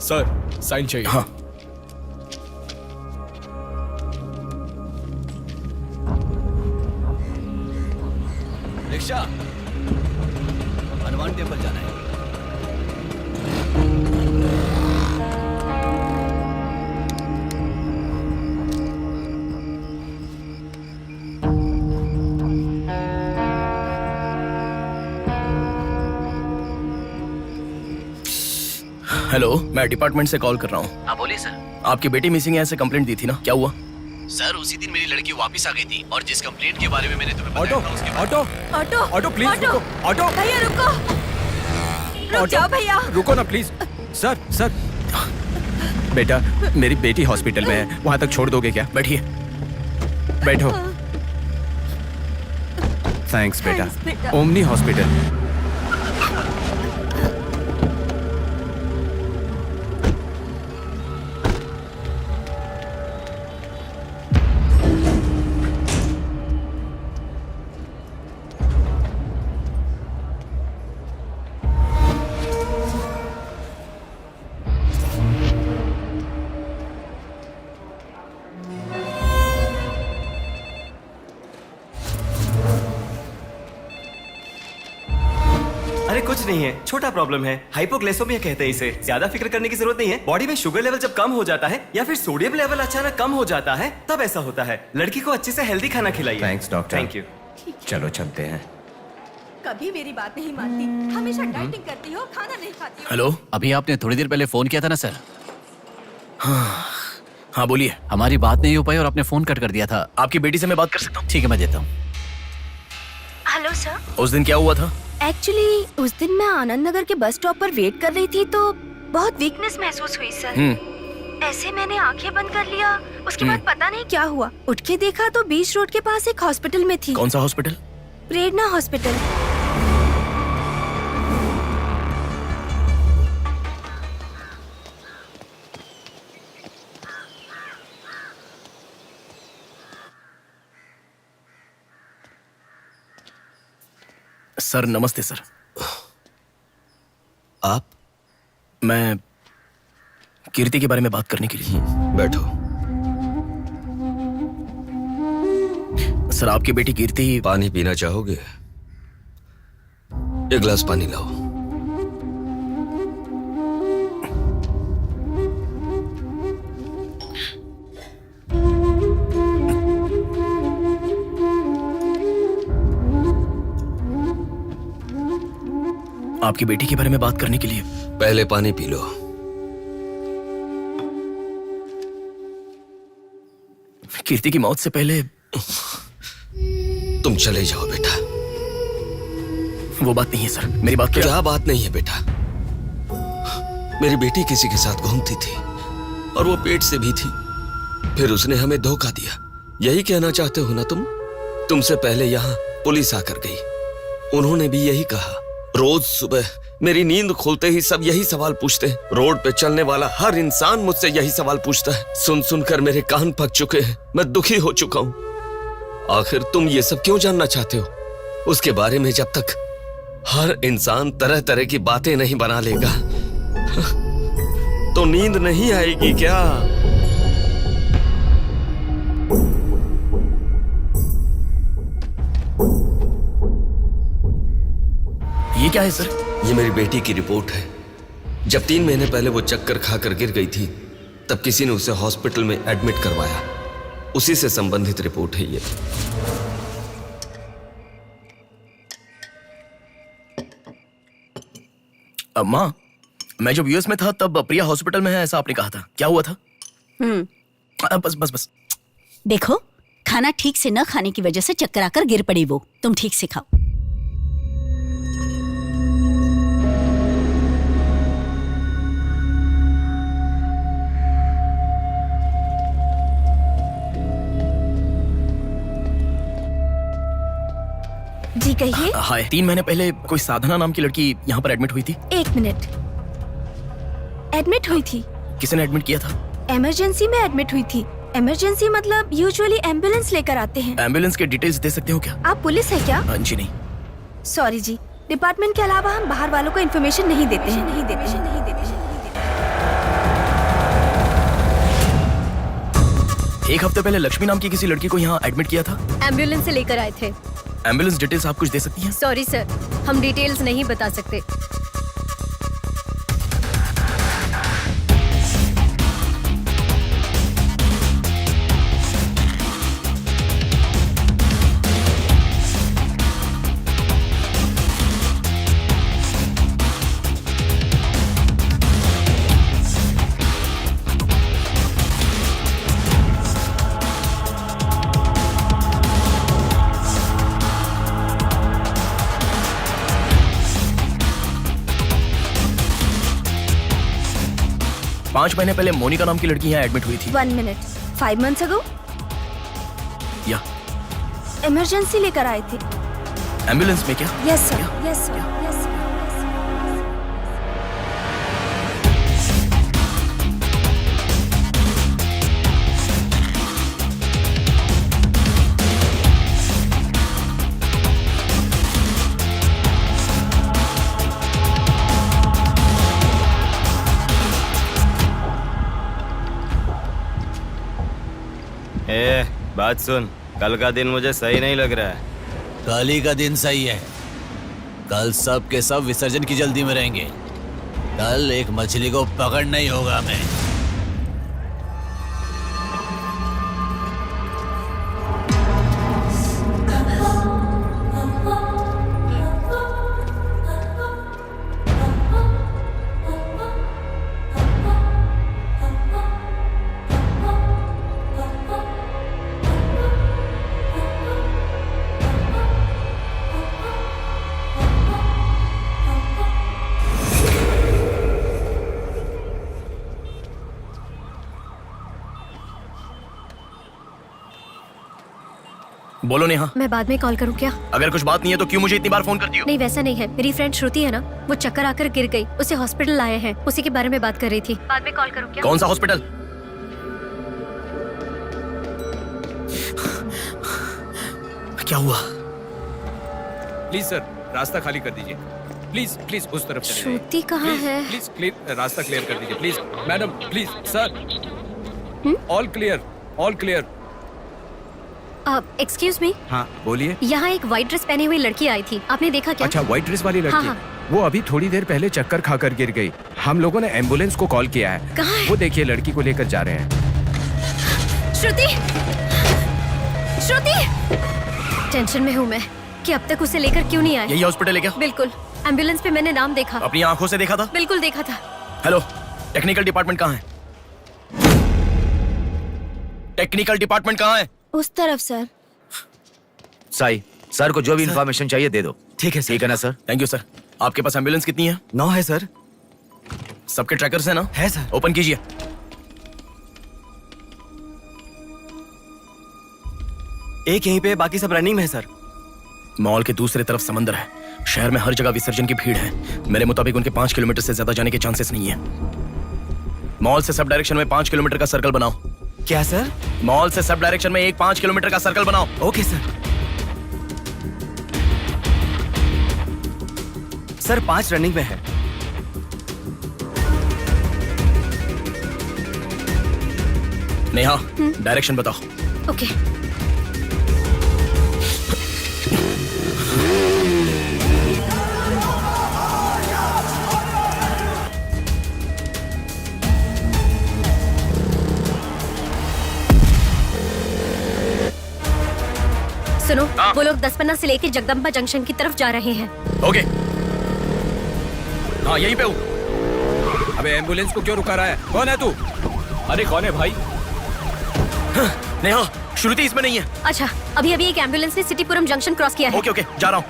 सर साइन चाहिए। हाँ। रिक्शा, हनुमान टेम्पल जाना है। हेलो, मैं डिपार्टमेंट से कॉल कर रहा हूँ। हाँ बोलिए सर। आपकी बेटी मिसिंग है ऐसे कंप्लेंट दी थी ना, क्या हुआ? सर उसी दिन मेरी लड़की वापस आ गई थी और जिस कंप्लेंट के बारे में मैंने तुम्हें ऑटो बताया था उसके ऑटो ऑटो ऑटो प्लीज रुको। ऑटो भैया रुको, रुक जाओ भैया। रुको ना प्लीज। सर सर, बेटा मेरी बेटी हॉस्पिटल में है, वहां तक छोड़ दोगे क्या? बैठिए। बैठो। थैंक्स बेटा। Omni hospital. अरे कुछ नहीं है, छोटा प्रॉब्लम है, हाइपोग्लाइसेमिया कहते हैं इसे। ज्यादा फिक्र करने की जरूरत नहीं है। बॉडी में शुगर लेवल जब कम हो जाता है या फिर सोडियम लेवल अचानक कम हो जाता है तब ऐसा होता है। लड़की को अच्छे से हेल्दी खाना खिलाइए। Thanks doctor. Thank you. चलो चलते हैं। कभी मेरी बात नहीं मानती, हमेशा डाइटिंग करती हो, खाना नहीं खाती हो। हेलो, अभी आपने थोड़ी देर पहले फोन किया था ना सर? हाँ बोलिए। हमारी बात नहीं हो पाई और आपने फोन कट कर दिया था। आपकी बेटी से मैं बात कर सकता हूँ? ठीक है, मैं देता हूँ। Hello sir. उस दिन क्या हुआ था? एक्चुअली उस दिन मैं आनंद नगर के बस स्टॉप पर वेट कर रही थी तो बहुत वीकनेस महसूस हुई सर। ऐसे मैंने आंखें बंद कर लिया। उसके बाद पता नहीं क्या हुआ, उठ के देखा तो बीच रोड के पास एक हॉस्पिटल में थी। कौन सा हॉस्पिटल? प्रेरणा हॉस्पिटल। सर नमस्ते सर। आप? मैं कीर्ति के बारे में बात करने के लिए। बैठो। सर आपकी बेटी कीर्ति। पानी पीना चाहोगे? एक गिलास पानी लाओ। आपकी बेटी के बारे में बात करने के लिए। पहले पानी पी लो। कीर्ति की मौत से पहले। तुम चले जाओ बेटा। वो बात नहीं है सर, मेरी बात क्या बात नहीं है बेटा? मेरी बेटी किसी के साथ घूमती थी और वो पेट से भी थी। फिर उसने हमें धोखा दिया। यही कहना चाहते हो ना तुम? तुमसे पहले यहाँ पुलिस आकर गई। उन्होंने भी यही कहा। रोज सुबह मेरी नींद खुलते ही सब यही सवाल पूछते हैं। रोड पे चलने वाला हर इंसान मुझसे यही सवाल पूछता है। सुन सुनकर मेरे कान पक चुके हैं। मैं दुखी हो चुका हूँ। आखिर तुम ये सब क्यों जानना चाहते हो? उसके बारे में जब तक हर इंसान तरह तरह की बातें नहीं बना लेगा तो नींद नहीं आएगी क्या? ये क्या है सर? ये मेरी बेटी की रिपोर्ट है। जब 3 महीने पहले वो चक्कर खाकर गिर गई थी, तब किसी ने उसे हॉस्पिटल में एडमिट करवाया। उसी से संबंधित रिपोर्ट है ये। माँ, मैं जब यूएस में था तब प्रिया हॉस्पिटल में है ऐसा आपने कहा था, क्या हुआ था? बस बस बस। देखो, खाना ठीक से न खाने की वजह से चक्कर आकर गिर पड़ी वो। तुम ठीक से खाओ। जी कहिए। हाय। 3 महीने पहले कोई साधना नाम की लड़की यहाँ पर एडमिट हुई थी। 1 मिनट। एडमिट हुई थी? किसने एडमिट किया था? इमरजेंसी में एडमिट हुई थी। इमरजेंसी मतलब यूजुअली एम्बुलेंस लेकर आते हैं। एम्बुलेंस के डिटेल्स दे सकते हो क्या? आप पुलिस है क्या? जी नहीं। सॉरी जी, डिपार्टमेंट के अलावा हम बाहर वालों को इन्फॉर्मेशन नहीं देते हैं। एक हफ्ते पहले लक्ष्मी नाम की किसी लड़की को यहाँ एडमिट किया था। एम्बुलेंस से लेकर आए थे। एम्बुलेंस डिटेल्स आप कुछ दे सकती हैं? सॉरी सर, हम डिटेल्स नहीं बता सकते। पांच महीने पहले मोनिका नाम की लड़की यहाँ एडमिट हुई थी। 1 मिनट। 5 months ago? या इमरजेंसी लेकर आए थे। एम्बुलेंस में क्या? Yes sir, yes sir, yes sir. बात सुन, कल का दिन मुझे सही नहीं लग रहा है। कल ही का दिन सही है। कल सब के सब विसर्जन की जल्दी में रहेंगे। कल एक मछली को पकड़ना ही होगा हमें। बोलो नेहा। मैं बाद में कॉल करूँ क्या? अगर कुछ बात नहीं है तो क्यों मुझे इतनी बार फोन करती हो? नहीं वैसा नहीं है, मेरी फ्रेंड श्रुति है ना, वो चक्कर आकर गिर गई, उसे हॉस्पिटल लाए हैं, उसी के बारे में बात कर रही थी। बाद में कॉल करूँ क्या? कौन सा हॉस्पिटल? क्या हुआ? प्लीज सर, रास्ता खाली कर दीजिए। प्लीज प्लीज उस तरफ चले जाइए। श्रुति कहाँ है? प्लीज क्लियर, रास्ता क्लियर कर दीजिए please. Madam please sir, all clear, all clear. Excuse me. हाँ बोलिए। यहाँ एक व्हाइट ड्रेस पहनी हुई लड़की आई थी, आपने देखा क्या? अच्छा, व्हाइट ड्रेस वाली लड़की? हाँ। वो अभी थोड़ी देर पहले चक्कर खाकर गिर गई। हम लोगों ने एम्बुलेंस को कॉल किया है। कहाँ है? वो देखिए लड़की को लेकर जा रहे हैं। श्रुति, श्रुति! टेंशन में हूँ मैं कि अब तक उसे लेकर क्यों नहीं आए। यही हॉस्पिटल है क्या? बिल्कुल, एम्बुलेंस पे मैंने नाम देखा। अपनी आंखों से देखा था? बिल्कुल देखा था। हेलो, टेक्निकल डिपार्टमेंट कहाँ है? टेक्निकल डिपार्टमेंट कहाँ है? उस तरफ सर। साई, सर को जो भी इंफॉर्मेशन चाहिए दे दो। ठीक है सर। ठीक है ना सर? Thank you sir. आपके पास एम्बुलेंस कितनी है? 9 है सर। सबके ट्रैकर्स है ना? है सर। ओपन कीजिए। एक यहीं पे, बाकी सब रनिंग में है सर। मॉल के दूसरे तरफ समंदर है। शहर में हर जगह विसर्जन की भीड़ है। मेरे मुताबिक उनके 5 किलोमीटर से ज्यादा जाने के चांसेस नहीं है। मॉल से सब डायरेक्शन में 5 किलोमीटर का सर्कल बनाओ। क्या सर? मॉल से सब डायरेक्शन में एक 5 किलोमीटर का सर्कल बनाओ। Okay sir. सर 5 रनिंग में है। नेहा, डायरेक्शन बताओ। ओके। वो लोग 10 से लेके जगदम्बा जंक्शन की तरफ जा रहे हैं। ओके, हाँ यहीं पे हूँ। अबे एम्बुलेंस को क्यों रुका रहा है? कौन है तू? अरे कौन है भाई? नेहा, श्रुति इसमें नहीं है। अच्छा, अभी अभी एक एम्बुलेंस ने सिटीपुरम जंक्शन क्रॉस किया है। ओके ओके, जा रहा हूँ।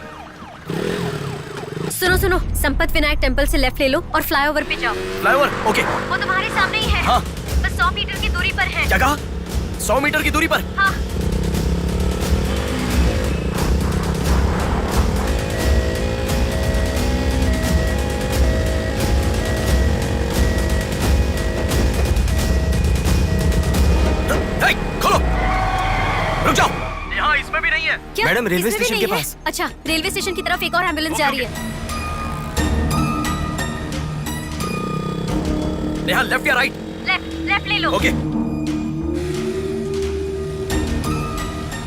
सुनो सुनो, संपत विनायक टेम्पल से लेफ्ट ले लो और फ्लाईओवर पे जाओ। फ्लाईओवर? ओके। वो तुम्हारे सामने ही है। हाँ। बस 100 मीटर की दूरी पर है। क्या कहा? 100 मीटर की दूरी पर? हाँ। खोलो, रुक जाओ। यहाँ इसमें भी नहीं है। क्या? मैडम, रेलवे इसमें भी स्टेशन के नहीं है? पास। अच्छा, रेलवे स्टेशन की तरफ एक और एम्बुलेंस जा रही है। नेहा, लेफ्ट या राइट? लेफ्ट ले लो। ओके।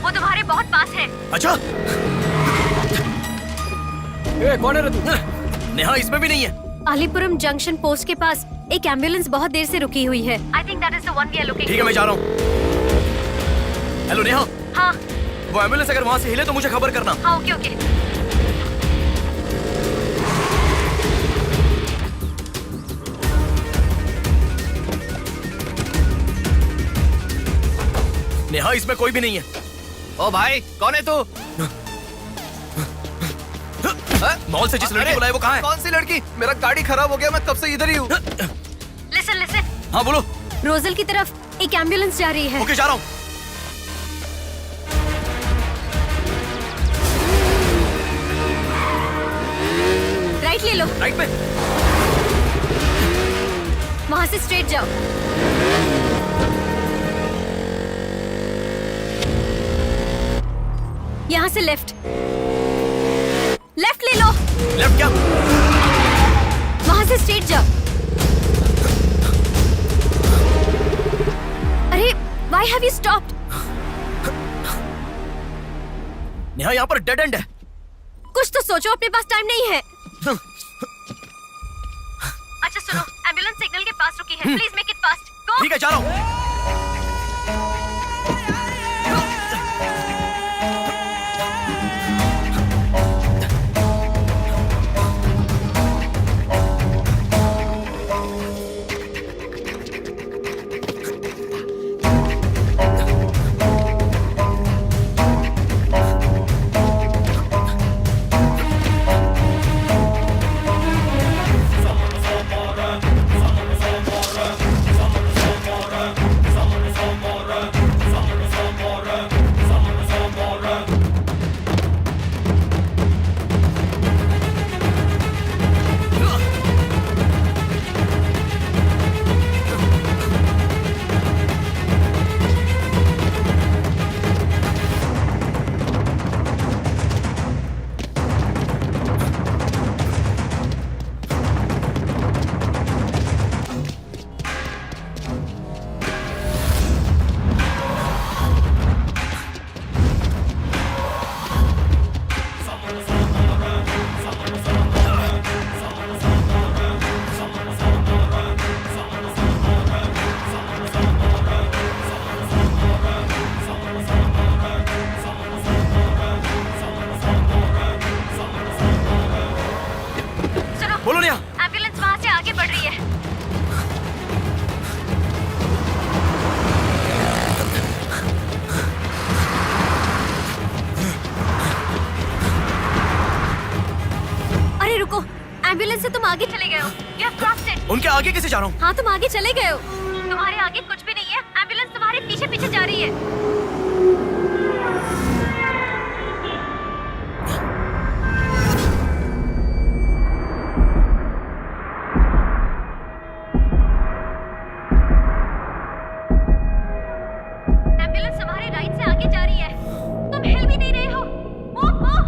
वो तुम्हारे बहुत पास है। अच्छा, कौन है रे तू? नेहा इसमें भी नहीं है। अलीपुरम जंक्शन पोस्ट के पास एक एम्बुलेंस बहुत देर से रुकी हुई है। I think that is the one we are looking. ठीक है, मैं जा रहा हूँ। हेलो नेहा। हाँ। वो एम्बुलेंस अगर वहाँ से हिले तो मुझे खबर करना। हाँ, ओके ओके। नेहा इसमें कोई भी नहीं है। ओ भाई, कौन है तू? मॉल से जिस लड़की बुलाए वो कहाँ है? कौन सी लड़की? मेरा गाड़ी खराब हो गया, मैं कब से इधर ही हूँ। लिसन। हाँ बोलो। रोजल की तरफ एक एम्बुलेंस जा रही है। ओके, जा रहा हूँ। राइट ले लो। राइट पे? वहाँ से स्ट्रेट जाओ। यहाँ से लेफ्ट ले लो। लेफ्ट क्या? वहाँ से स्ट्रेट जाओ। अरे, why have you stopped? Neha, यहाँ पर डेड एंड है। कुछ तो सोचो, अपने पास टाइम नहीं है। अच्छा सुनो, एम्बुलेंस सिग्नल के पास रुकी है। Please make it fast. Go. ठीक है, जा रहा हूँ। एम्बुलेंस से तुम आगे चले गए हो। You have crossed it. उनके आगे कैसे जा रहा हूँ? हाँ, तुम आगे चले गए हो। तुम्हारे आगे कुछ भी नहीं है। एम्बुलेंस तुम्हारे पीछे पीछे जा रही है। एम्बुलेंस तुम्हारे राइट से आगे जा रही है। तुम हिल भी नहीं रहे हो। Move fast.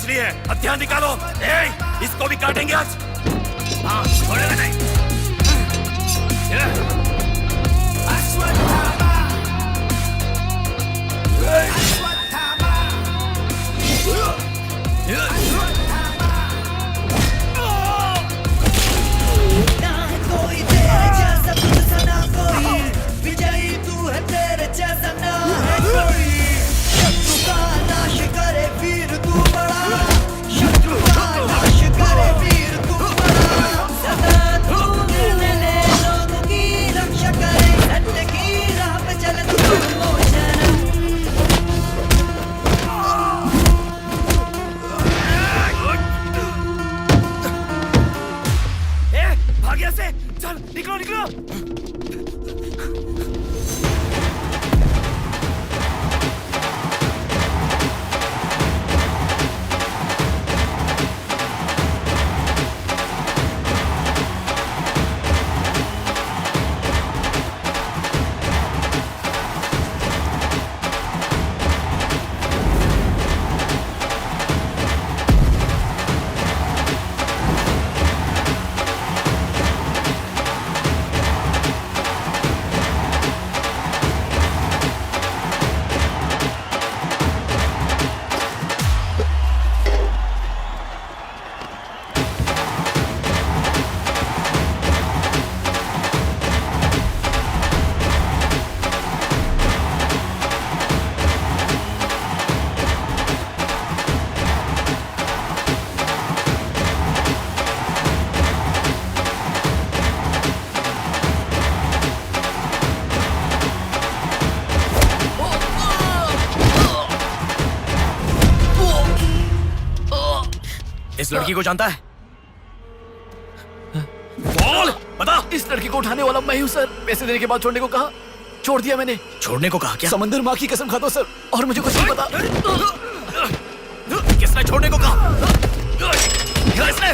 मछली है, अब ध्यान निकालो। इसको भी काटेंगे आज। हाँ, छोड़ेगा नहीं। ना है कोई तेरे जैसा, तुझसा ना कोई, विजयी तू है, तेरे जैसा ना है कोई। शत्रु का नाश करे वीर तू बड़ा, शत्रु का नाश करे वीर तू बड़ा। सदा तू निर्णय ले, लोगों की रक्षा करे, सत्य की राह पे चले तू मोचन। भाग्य से चल, निकलो निकलो। इस लड़की को जानता है? बोल, बता। इस लड़की को उठाने वाला मैं हूँ सर। पैसे देने के बाद छोड़ने को कहा, छोड़ दिया मैंने। छोड़ने को कहा क्या? समंदर माँ की कसम खाता हूँ सर, और मुझे कुछ नहीं पता। किसने छोड़ने को कहा? किसने?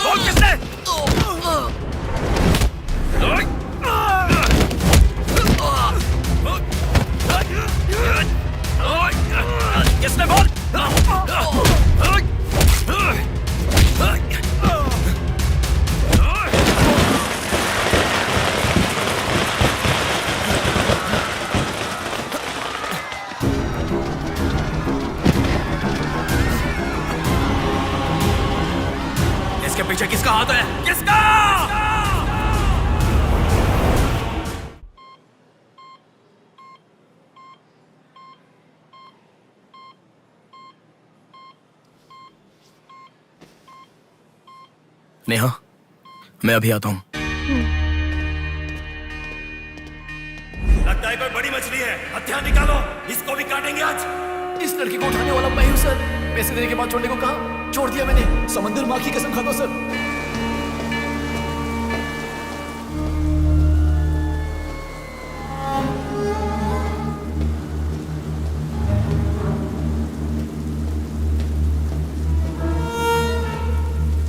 बोल किसने? किसने? बोल। इसके पीछे किसका हाथ है? किसका? नेहा, मैं अभी आता हूं। लगता है कोई बड़ी मछली है, हथियार निकालो, इसको भी काटेंगे आज। इस लड़की को उठाने वाला मैं हूँ सर। पैसे देने के बाद छोड़ने को कहा, छोड़ दिया मैंने। समंदर माँ की कसम खाता हूँ सर।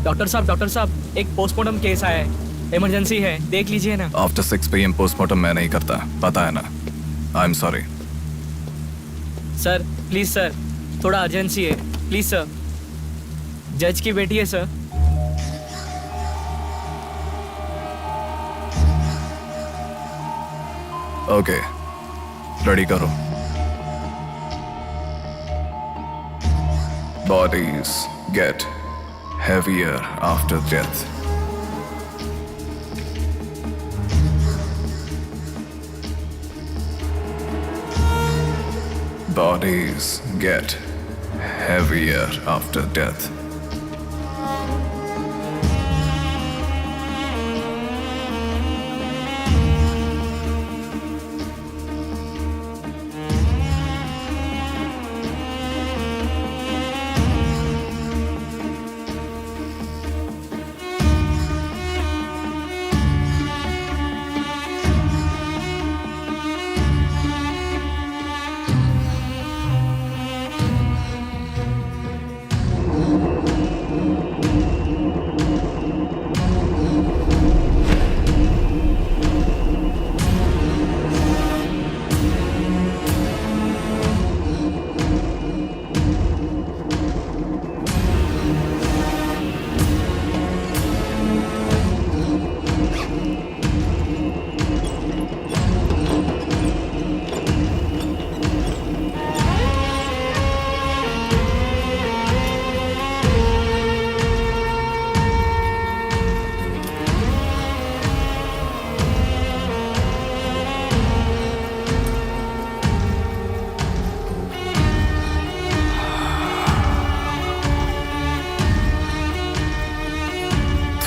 डॉक्टर साहब, एक पोस्टमार्टम केस आया है, इमरजेंसी है, देख लीजिए ना। आफ्टर 6 PM पोस्टमार्टम मैं नहीं करता, पता है ना। I am sorry sir, please sir, थोड़ा अर्जेंसी है, प्लीज सर। जज की बेटी है सर। ओके, रेडी करो। Bodies get heavier after death. Bodies get heavier after death.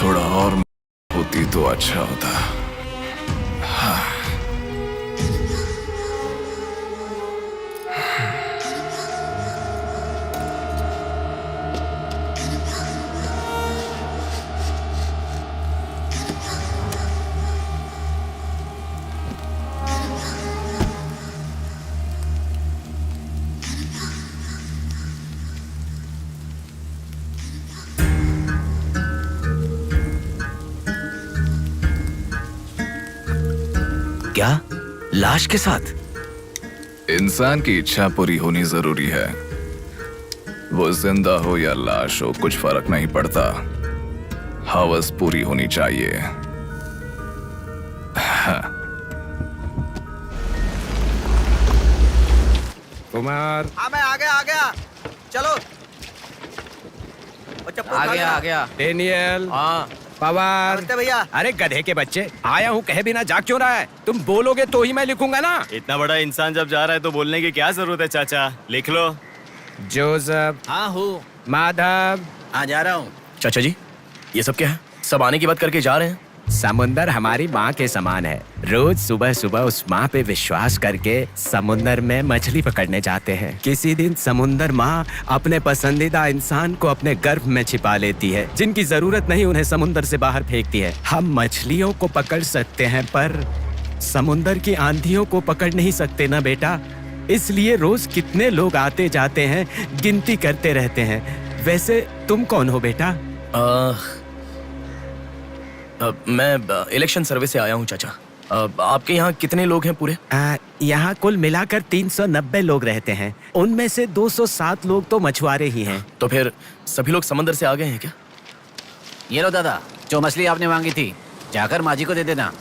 थोड़ा और होती तो अच्छा होता। हाँ। क्या? लाश के साथ? इंसान की इच्छा पूरी होनी जरूरी है। वो जिंदा हो या लाश हो, कुछ फर्क नहीं पड़ता। हवस पूरी होनी चाहिए। हाँ। कुमार, हाँ मैं आ गया। चलो। आ गया। डेनियल। हाँ। पवार। नमस्ते भैया। अरे गधे के बच्चे, आया हूँ कहे बिना जाग क्यों रहा है? तुम बोलोगे तो ही मैं लिखूंगा ना। इतना बड़ा इंसान जब जा रहा है तो बोलने की क्या जरूरत है चाचा, लिख लो। जोसेफ। हाँ हूँ। माधव। हाँ जा रहा हूँ। चाचा जी, ये सब क्या है? सब आने की बात करके जा रहे हैं। समुंदर हमारी माँ के समान है। रोज सुबह सुबह उस माँ पे विश्वास करके समुंदर में मछली पकड़ने जाते हैं। किसी दिन समुंदर माँ अपने पसंदीदा इंसान को अपने गर्भ में छिपा लेती है। जिनकी जरूरत नहीं उन्हें समुंदर से बाहर फेंकती है। हम मछलियों को पकड़ सकते हैं पर समुंदर की आंधियों को पकड़ नहीं सकते ना बेटा। इसलिए रोज कितने लोग आते जाते हैं, गिनती करते रहते हैं। वैसे तुम कौन हो बेटा? मैं इलेक्शन सर्विस से आया हूँ चाचा। आपके यहाँ कितने लोग हैं पूरे? यहाँ कुल मिलाकर 390 लोग रहते हैं। उनमें से 207 लोग तो मछुआरे ही हैं। तो फिर सभी लोग समंदर से आ गए हैं क्या? ये लो दादा, जो मछली आपने मांगी थी, जाकर माँ जी को दे देना।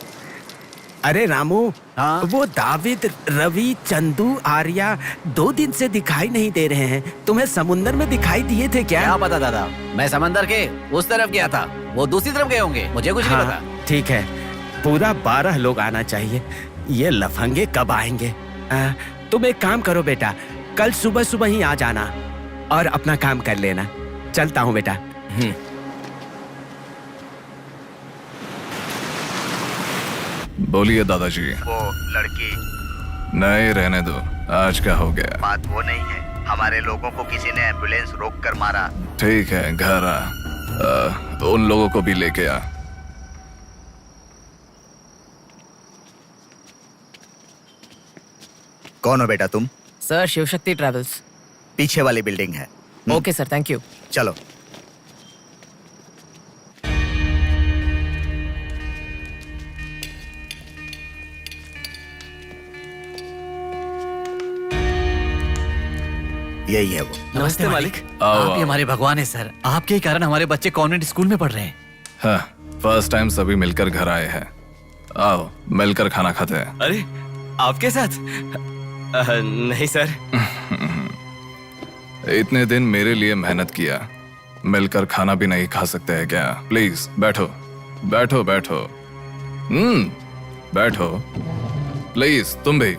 अरे रामू, हाँ? वो दाविद, रवि, चंदू, आर्या 2 दिन से दिखाई नहीं दे रहे हैं। तुम्हें समुंदर में दिखाई दिए थे क्या? क्या पता दादा, मैं समंदर के उस तरफ गया था, वो दूसरी तरफ गए होंगे, मुझे कुछ नहीं पता। ठीक है, पूरा 12 लोग आना चाहिए। ये लफंगे कब आएंगे? तुम एक काम करो बेटा, कल सुबह सुबह ही आ जाना और अपना काम कर लेना। चलता हूँ बेटा। बोलिए दादाजी। वो लड़की। नहीं रहने दो, आज का हो गया। बात वो नहीं है, हमारे लोगों को किसी ने एम्बुलेंस रोक कर मारा। ठीक है, घर आ। उन लोगों को भी लेके आ। कौन हो बेटा तुम? Sir, Shivshakti travels. पीछे वाली बिल्डिंग है। Okay sir, thank you. चलो। यही है वो। नमस्ते मालिक। आओ, आप ही आओ। हमारे भगवान है सर। आपके ही कारण हमारे बच्चे कॉन्वेंट स्कूल में पढ़ रहे हैं। हाँ, फर्स्ट टाइम सभी मिलकर घर आए हैं। आओ मिलकर खाना खाते हैं। अरे आपके साथ? नहीं सर। इतने दिन मेरे लिए मेहनत किया, मिलकर खाना भी नहीं खा सकते हैं क्या? प्लीज बैठो बैठो बैठो। बैठो प्लीज। तुम भी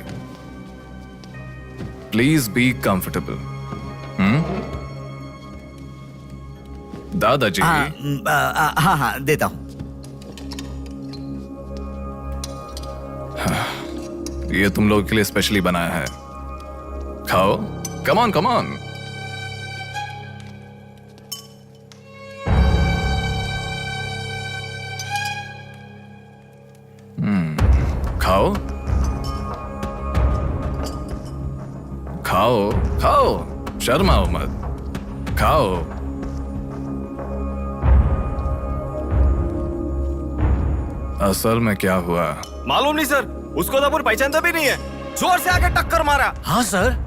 प्लीज बी कंफर्टेबल। दादाजी। हाँ देता हूँ। ये तुम लोगों के लिए स्पेशली बनाया है, खाओ। Come on come on. खाओ खाओ खाओ, शर्माओ मत, खाओ। असल में क्या हुआ मालूम नहीं सर, उसको तो पहचानता भी नहीं है। जोर से आके टक्कर मारा। हाँ सर।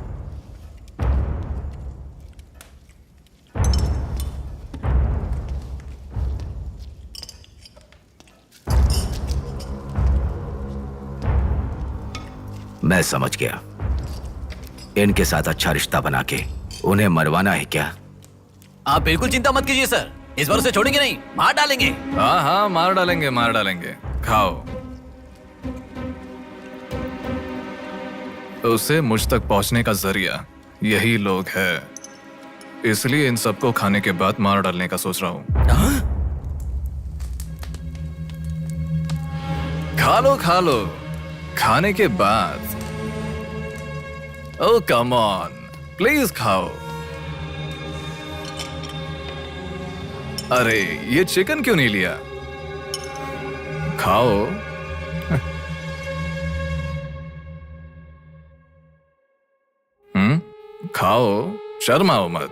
मैं समझ गया। इनके साथ अच्छा रिश्ता बना के उन्हें मरवाना है क्या? आप बिल्कुल चिंता मत कीजिए सर, इस बार उसे छोड़ेंगे नहीं, मार डालेंगे। हाँ हाँ, मार डालेंगे मार डालेंगे। खाओ। उसे मुझ तक पहुंचने का जरिया यही लोग है, इसलिए इन सबको खाने के बाद मार डालने का सोच रहा हूं। खा लो खाने के बाद। ओ कम ऑन, प्लीज खाओ। अरे ये चिकन क्यों नहीं लिया? खाओ। खाओ, शर्माओ मत।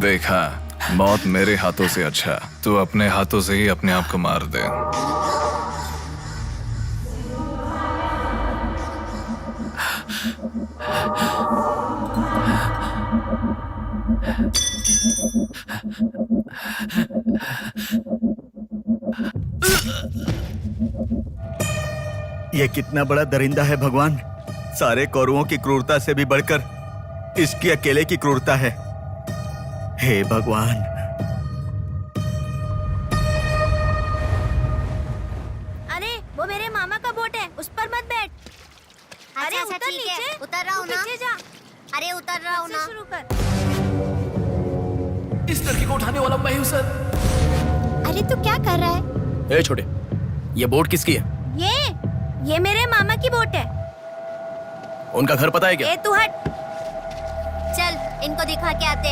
देखा, मौत मेरे हाथों से अच्छा तू अपने हाथों से ही अपने आप को मार दे। ये कितना बड़ा दरिंदा है भगवान। सारे कौरवों की क्रूरता से भी बढ़कर इसकी अकेले की क्रूरता है। हे भगवान। अरे वो मेरे मामा का बोट है, उस पर मत बैठ। अरे अच्छा, उतर ठीक है, नीचे, उतर रहा हूँ ना। नीचे जा। अरे उतर रहा हूँ ना। शुरू कर। इस लड़की को उठाने वाला मैं हूँ सर। अरे तू क्या कर रहा है? ए छोटे, ये बोट किसकी है? ये मेरे मामा की बोट है। उनका घर पता है क्या? ए तू हट। चल इनको दिखा के आते।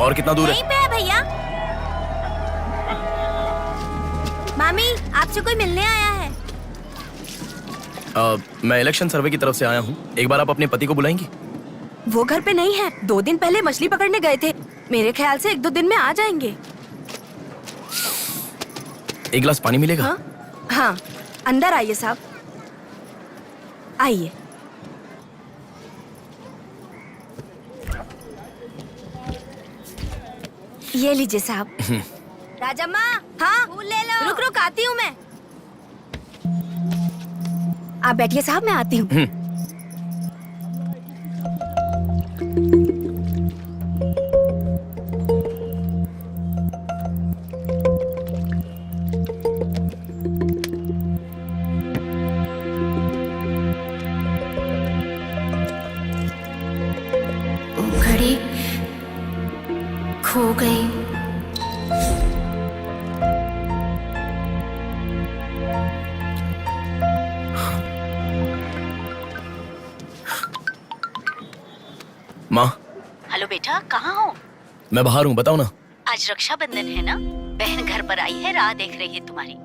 और कितना दूर यहीं पे है भैया। मामी आपसे कोई मिलने आया है। मैं इलेक्शन सर्वे की तरफ से आया हूँ। एक बार आप अपने पति को बुलाएंगी? वो घर पे नहीं है, 2 दिन पहले मछली पकड़ने गए थे। मेरे ख्याल से 1-2 दिन में आ जाएंगे। एक गिलास पानी मिलेगा? हाँ, अंदर आइए साहब, आइए। ये लीजिए साहब। राजम्मा, हाँ फूल ले लो। रुक रुक आती हूँ मैं। आप बैठिए साहब, मैं आती हूँ। घड़ी खो गई। माँ। हेलो बेटा, कहाँ हो? मैं बाहर हूँ, बताओ ना। आज रक्षाबंधन है ना, बहन घर पर आई है, राह देख रही है तुम्हारी।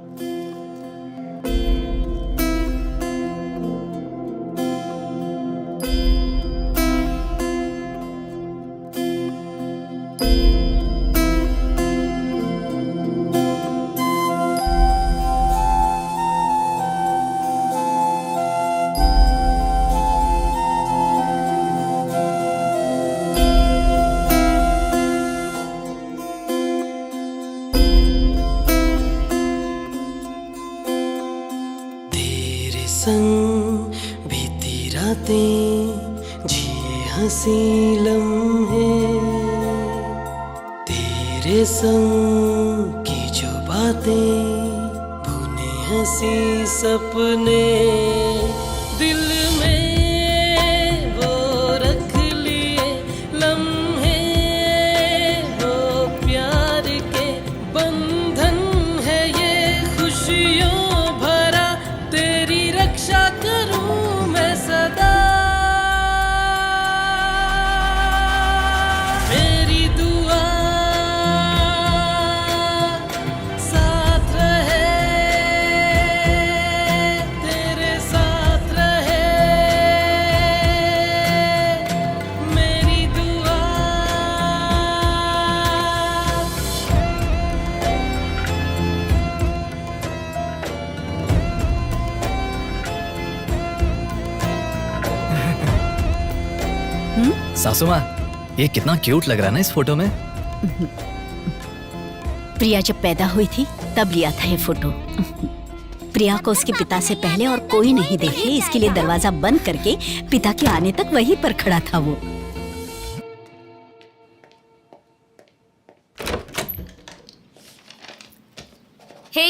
संग बीती रातें जिए हंसी लम्हे, तेरे संग की जो बातें बुने हंसी सपने, दिल में वो रख लिए लम्हे, वो प्यार के बंधन है ये खुशियों भरा, तेरी रक्षा करूं मैं सदा, मेरी दुआ साथ रहे, तेरे साथ रहे, मेरी दुआ। सासू माँ, ये कितना क्यूट लग रहा है ना इस फोटो में। प्रिया जब पैदा हुई थी तब लिया था ये फोटो। प्रिया को उसके पिता से पहले और कोई नहीं देखे, इसके लिए दरवाजा बंद करके पिता के आने तक वहीं पर खड़ा था वो। हे,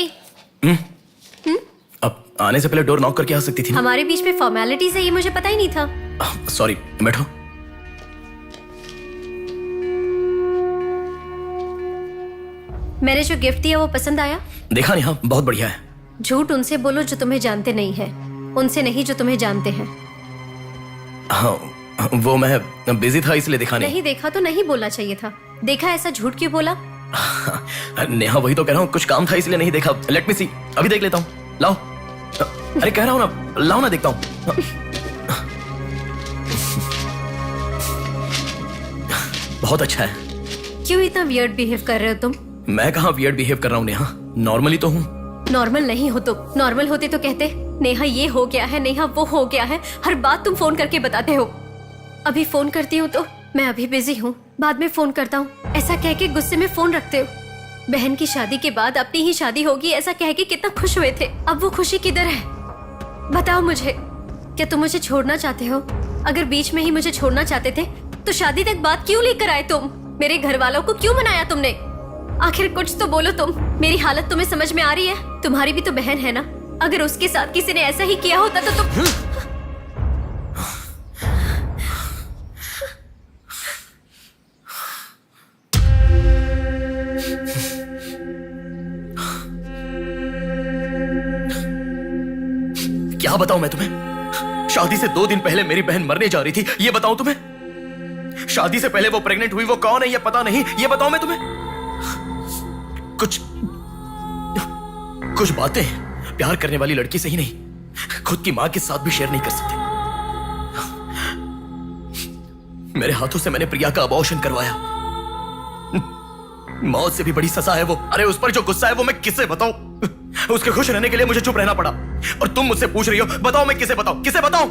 अब आने से पहले डोर नॉक करके आ सकती थी ना? हमारे बीच में फॉर्मेलिटीज है, ये मुझे पता ही नहीं था। सॉरी, बैठो। मैंने जो गिफ्ट दिया वो पसंद आया? देखा नहीं? हाँ, बहुत बढ़िया है। झूठ उनसे बोलो जो तुम्हें जानते नहीं है, उनसे नहीं जो तुम्हें जानते हैं। हाँ, वो मैं बिजी था इसलिए देखा नहीं। नहीं देखा तो नहीं बोलना चाहिए था, देखा ऐसा झूठ क्यों बोला? नेहा, वही तो कह रहा हूँ, कुछ काम था इसलिए नहीं देखा। लेट मी सी, अभी देख लेता हूँ। लाओ। अरे कह रहा हूँ ना, लाओ ना, देखता हूँ। बहुत अच्छा है। क्यों इतना वियर्ड बिहेव कर रहे हो तुम? मैं कहाँ वियर्ड बिहेव कर रहा हूँ नेहा, नॉर्मली तो हूँ। नॉर्मल नहीं हो तुम, नॉर्मल होते तो कहते नेहा ये हो गया है, नेहा वो हो गया है, हर बात तुम फोन करके बताते हो। अभी फोन करती हूँ तो मैं अभी बिजी हूँ, बाद में फोन करता हूँ, ऐसा कह के गुस्से में फोन रखते हो। बहन की शादी के बाद अपनी ही शादी होगी ऐसा कह के कितना खुश हुए थे, अब वो खुशी किधर है? बताओ मुझे, क्या तुम मुझे छोड़ना चाहते हो? अगर बीच में ही मुझे छोड़ना चाहते थे तो शादी तक बात क्यों लेकर आए तुम? मेरे घर वालों को क्यों मनाया तुमने? आखिर कुछ तो बोलो तुम। मेरी हालत तुम्हें समझ में आ रही है? तुम्हारी भी तो बहन है ना, अगर उसके साथ किसी ने ऐसा ही किया होता तो तुम क्या बताऊं मैं तुम्हें? शादी से 2 दिन पहले मेरी बहन मरने जा रही थी, ये बताऊं तुम्हें? शादी से पहले वो प्रेग्नेंट हुई, वो कौन है ये पता नहीं, ये बताऊं मैं तुम्हें? कुछ बातें प्यार करने वाली लड़की से ही नहीं, खुद की मां के साथ भी शेयर नहीं कर सकते। मेरे हाथों से मैंने प्रिया का अबॉर्शन करवाया, मौत से भी बड़ी सजा है वो। अरे उस पर जो गुस्सा है वो मैं किसे बताऊं? उसके खुश रहने के लिए मुझे चुप रहना पड़ा, और तुम मुझसे पूछ रही हो बताओ मैं किसे बताऊं, किसे बताऊं?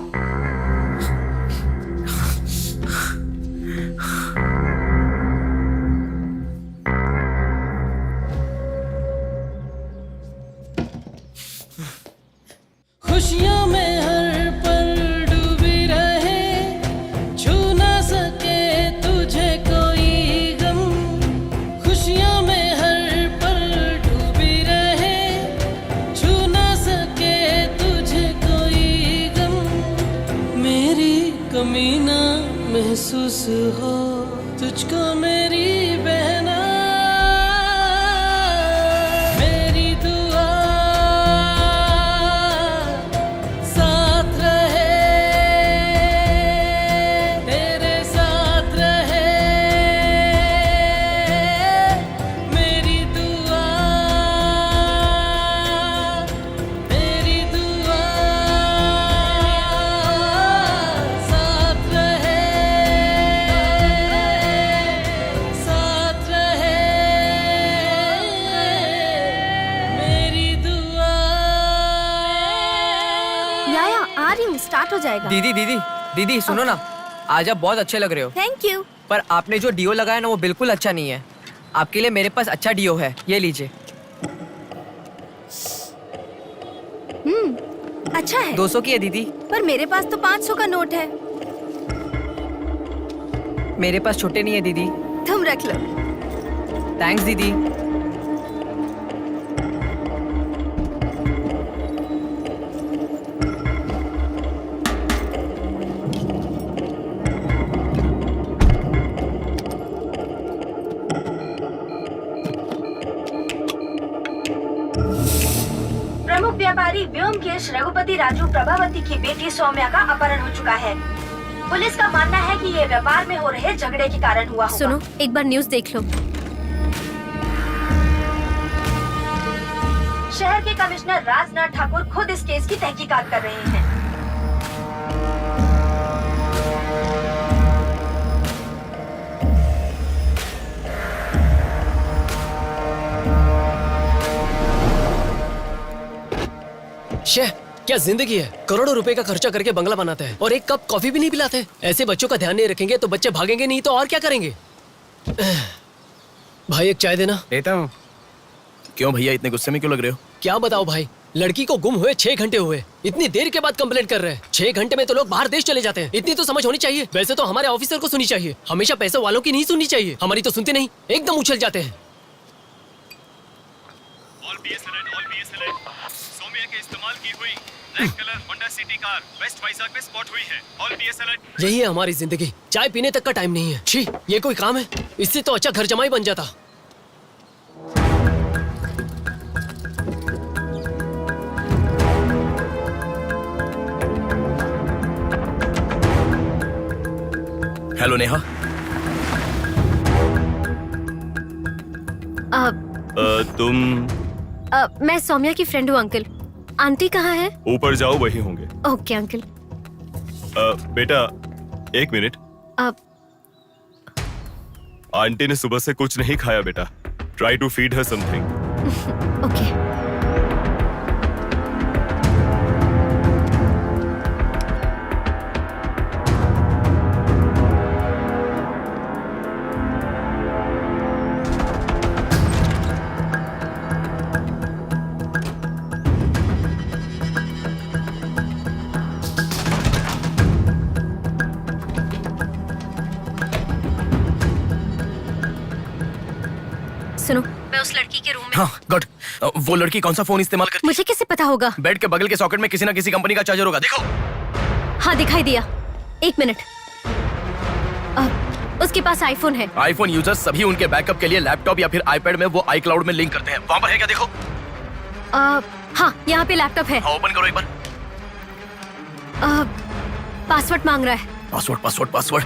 खुशियों में हर पल डूबी रहे, छू ना सके तुझे कोई गम। खुशियों में हर पल डूबी रहे, छू ना सके तुझे कोई गम। मेरी कमी ना महसूस हो तुझको मेरी बहना, मेरी दुआ साथ रहे, तेरे साथ रहे, मेरी दुआ, मेरी दुआ साथ रहे, साथ रहे, मेरी दुआ। याया आ रही हूँ, स्टार्ट हो जाएगा। दीदी दीदी दीदी सुनो ना, आज आप बहुत अच्छे लग रहे हो। Thank you. पर आपने जो डिओ लगाया ना वो बिल्कुल अच्छा नहीं है। आपके लिए मेरे पास अच्छा डिओ है, ये लीजिए। अच्छा है। 200 की है दीदी। पर मेरे पास तो 500 का नोट है। मेरे पास छोटे नहीं है दीदी। तुम रख लो। थैंक्स दीदी। प्रमुख व्यापारी व्योमकेश रघुपति राजू प्रभावती की बेटी सौम्या का अपहरण हो चुका है। पुलिस का मानना है कि ये व्यापार में हो रहे झगड़े के कारण हुआ होगा। सुनो, एक बार न्यूज़ देख लो। शहर के कमिश्नर राजनाथ ठाकुर खुद इस केस की तहकीकात कर रहे हैं। शे, क्या जिंदगी है। करोड़ों रुपए का खर्चा करके बंगला बनाते हैं और एक कप कॉफी भी नहीं पिलाते। ऐसे बच्चों का ध्यान नहीं रखेंगे तो बच्चे भागेंगे नहीं तो और क्या करेंगे। भाई एक चाय देना। देता हूँ। क्यों भैया इतने गुस्से में क्यों लग रहे हो? क्या बताओ भाई, लड़की को गुम हुए 6 घंटे हुए, इतनी देर के बाद कंप्लेंट कर रहे हैं। 6 घंटे में तो लोग बाहर देश चले जाते हैं। इतनी तो समझ होनी चाहिए। वैसे तो हमारे ऑफिसर को सुनी चाहिए, हमेशा पैसे वालों की नहीं सुननी चाहिए। हमारी तो सुनते नहीं, एकदम उछल जाते हैं। सौम्या के इस्तेमाल की हुई black colour Honda City car west Vizag में स्पॉट हुई है। All BS alert. यही है हमारी जिंदगी। चाय पीने तक का टाइम नहीं है। छी, ये कोई काम है? इससे तो अच्छा घर जमाई बन जाता। हेलो नेहा। तुम? मैं सौम्या की फ्रेंड हूँ अंकल। आंटी कहाँ है? ऊपर जाओ, वही होंगे। Okay uncle. बेटा एक मिनट। आंटी ने सुबह से कुछ नहीं खाया बेटा। Try to feed her something. Okay. सुनो, मैं उस लड़की के रूम में। हाँ गुड। वो लड़की कौन सा फोन इस्तेमाल करती है? मुझे कैसे पता होगा? बेड के बगल के सॉकेट में किसी ना किसी कंपनी का चार्जर होगा, देखो। हाँ दिखाई दिया। 1 मिनट। उसके पास आईफोन है। आईफोन यूजर्स सभी उनके बैकअप के लिए लैपटॉप या फिर आईपैड में वो iCloud में लिंक करते हैं। वहाँ पर है क्या, देखो। हाँ, यहाँ पे लैपटॉप है। हाँ, ओपन करो एक बार। पासवर्ड मांग रहा है। Password password password.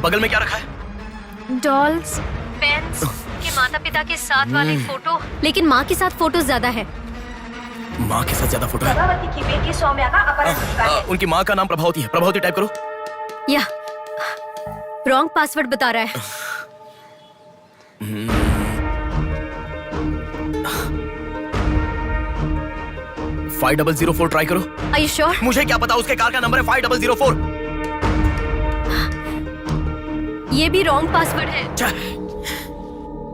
बगल में क्या रखा है? डॉल्स, पेन्स, के माता पिता के साथ वाले फोटो। लेकिन माँ के साथ फोटो ज्यादा है। माँ के साथ ज्यादा फोटो है। प्रभावती की बेटी सौम्या का अपहरण हो चुका है। उनकी माँ का नाम प्रभावती है। प्रभावती टाइप करो। या रॉन्ग पासवर्ड बता रहा है। 5004 ट्राई करो। Are you sure? मुझे क्या पता, उसके कार का नंबर है 5004। ये भी रॉन्ग पासवर्ड है।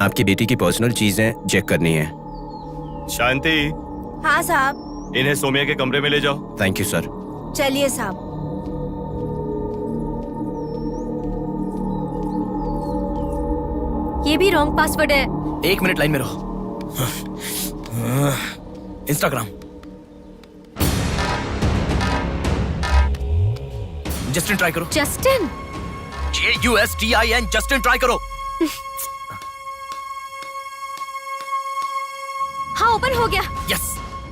आपकी बेटी की पर्सनल चीजें चेक करनी है। शांति, हाँ साहब। इन्हें सौम्या के कमरे में ले जाओ। Thank you sir. चलिए साहब। ये भी रॉन्ग पासवर्ड है। 1 मिनट लाइन में रहो। इंस्टाग्राम। जस्टिन ट्राई करो। जस्टिन? JUSTIN जस्टिन ट्राई करो। हाँ, ओपन हो गया। यस।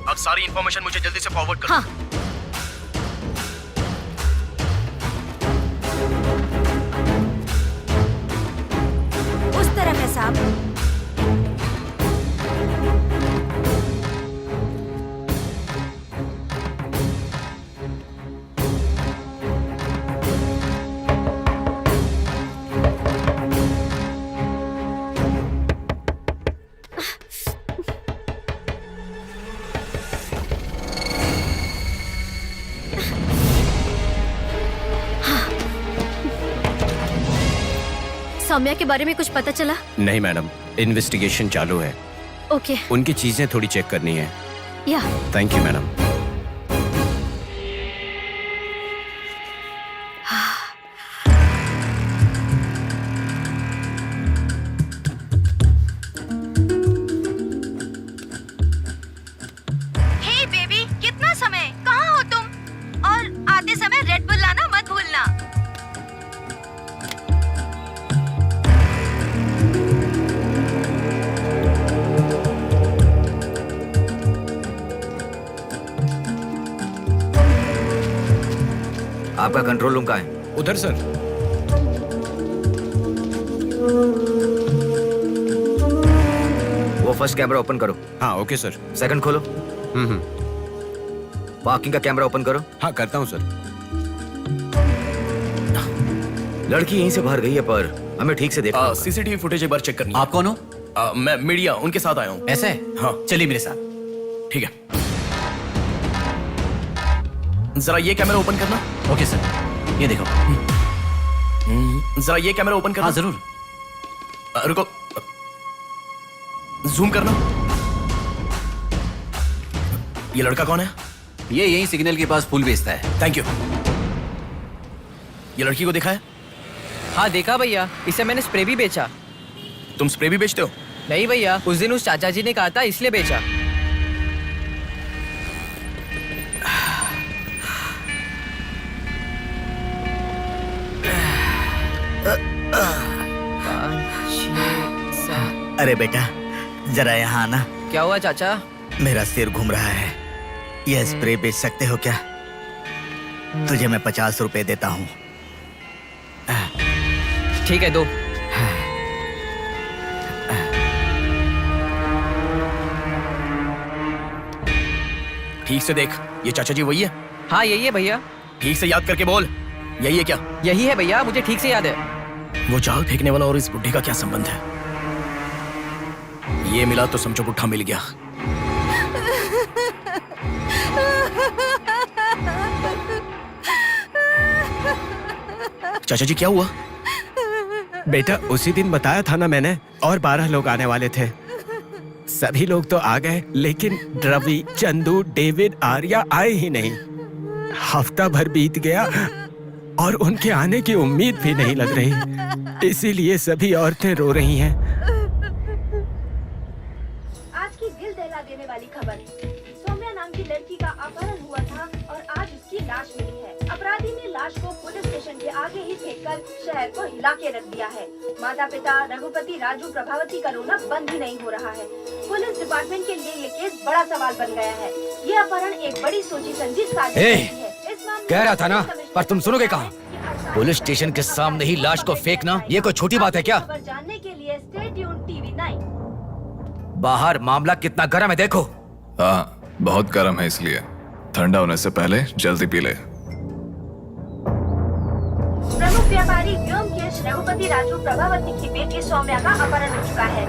अब सारी इंफॉर्मेशन मुझे जल्दी से फॉरवर्ड करो। हाँ। उस तरफ है साहब। सौम्या के बारे में कुछ पता चला? नहीं मैडम, इन्वेस्टिगेशन चालू है। ओके। उनकी चीजें थोड़ी चेक करनी है। या। Thank you madam. आपका कंट्रोल रूम कहाँ है? उधर सर। वो फर्स्ट कैमरा ओपन करो। हाँ ओके सर। सेकंड खोलो। पार्किंग का कैमरा ओपन करो। हाँ करता हूँ सर। लड़की यहीं से बाहर गई है पर हमें ठीक से देखना। सीसीटीवी फुटेज एक बार चेक करनी है। आप कौन हो? मैं मीडिया, उनके साथ आया हूँ। ऐसा है? हाँ चलिए मेरे साथ। ठीक है, जरा ये कैमरा ओपन करना। ओके सर, ये देखो। जरा ये कैमरा ओपन करना। हाँ जरूर। रुको, जूम करना। ये लड़का कौन है? ये यही सिग्नल के पास फूल बेचता है। Thank you. ये लड़की को देखा है? हाँ देखा भैया, इसे मैंने स्प्रे भी बेचा। तुम स्प्रे भी बेचते हो? नहीं भैया, उस दिन उस चाचा जी ने कहा था इसलिए बेचा। अरे बेटा जरा यहाँ आना। क्या हुआ चाचा? मेरा सिर घूम रहा है। यह स्प्रे बेच सकते हो क्या? तुझे मैं 50 रुपए देता हूँ। ठीक है, दो। ठीक से देख, ये चाचा जी वही है? हाँ यही है भैया। ठीक से याद करके बोल, यही है क्या? यही है भैया, मुझे ठीक से याद है। वो जाल फेंकने वाला और इस बुड्ढे का क्या संबंध है? ये मिला तो समझो बुड्ढा मिल गया। चाचा जी क्या हुआ? बेटा उसी दिन बताया था ना मैंने, और 12 लोग आने वाले थे। सभी लोग तो आ गए लेकिन रवि, चंदू, डेविड, आर्या आए ही नहीं। हफ्ता भर बीत गया और उनके आने की उम्मीद भी नहीं लग रही। इसीलिए सभी औरतें रो रही हैं। आज की दिल दहला देने वाली खबर, सौम्या नाम की लड़की का अपहरण हुआ था और आज उसकी लाश मिली है। अपराधी ने लाश को पुलिस स्टेशन के आगे ही फेंककर शहर को हिला के रख दिया है। माता पिता रघुपति, राजू, प्रभावती का रोना बंद ही नहीं हो रहा है। पुलिस डिपार्टमेंट के लिए ये केस बड़ा सवाल बन गया है। ये अपहरण एक बड़ी सोची समझी साजिश है। कह रहा था ना, पर तुम सुनोगे कहाँ? पुलिस स्टेशन के सामने ही लाश को फेंकना ये कोई छोटी बात है क्या? जानने के लिए स्टे ट्यून्ड टीवी 9। बाहर मामला कितना गर्म है देखो। हाँ बहुत गर्म है, इसलिए ठंडा होने से पहले जल्दी पी ले। प्रमुख व्यापारी व्योमकेश रघुपति राजू प्रभावती की बेटी सौम्या का अपहरण हो चुका है।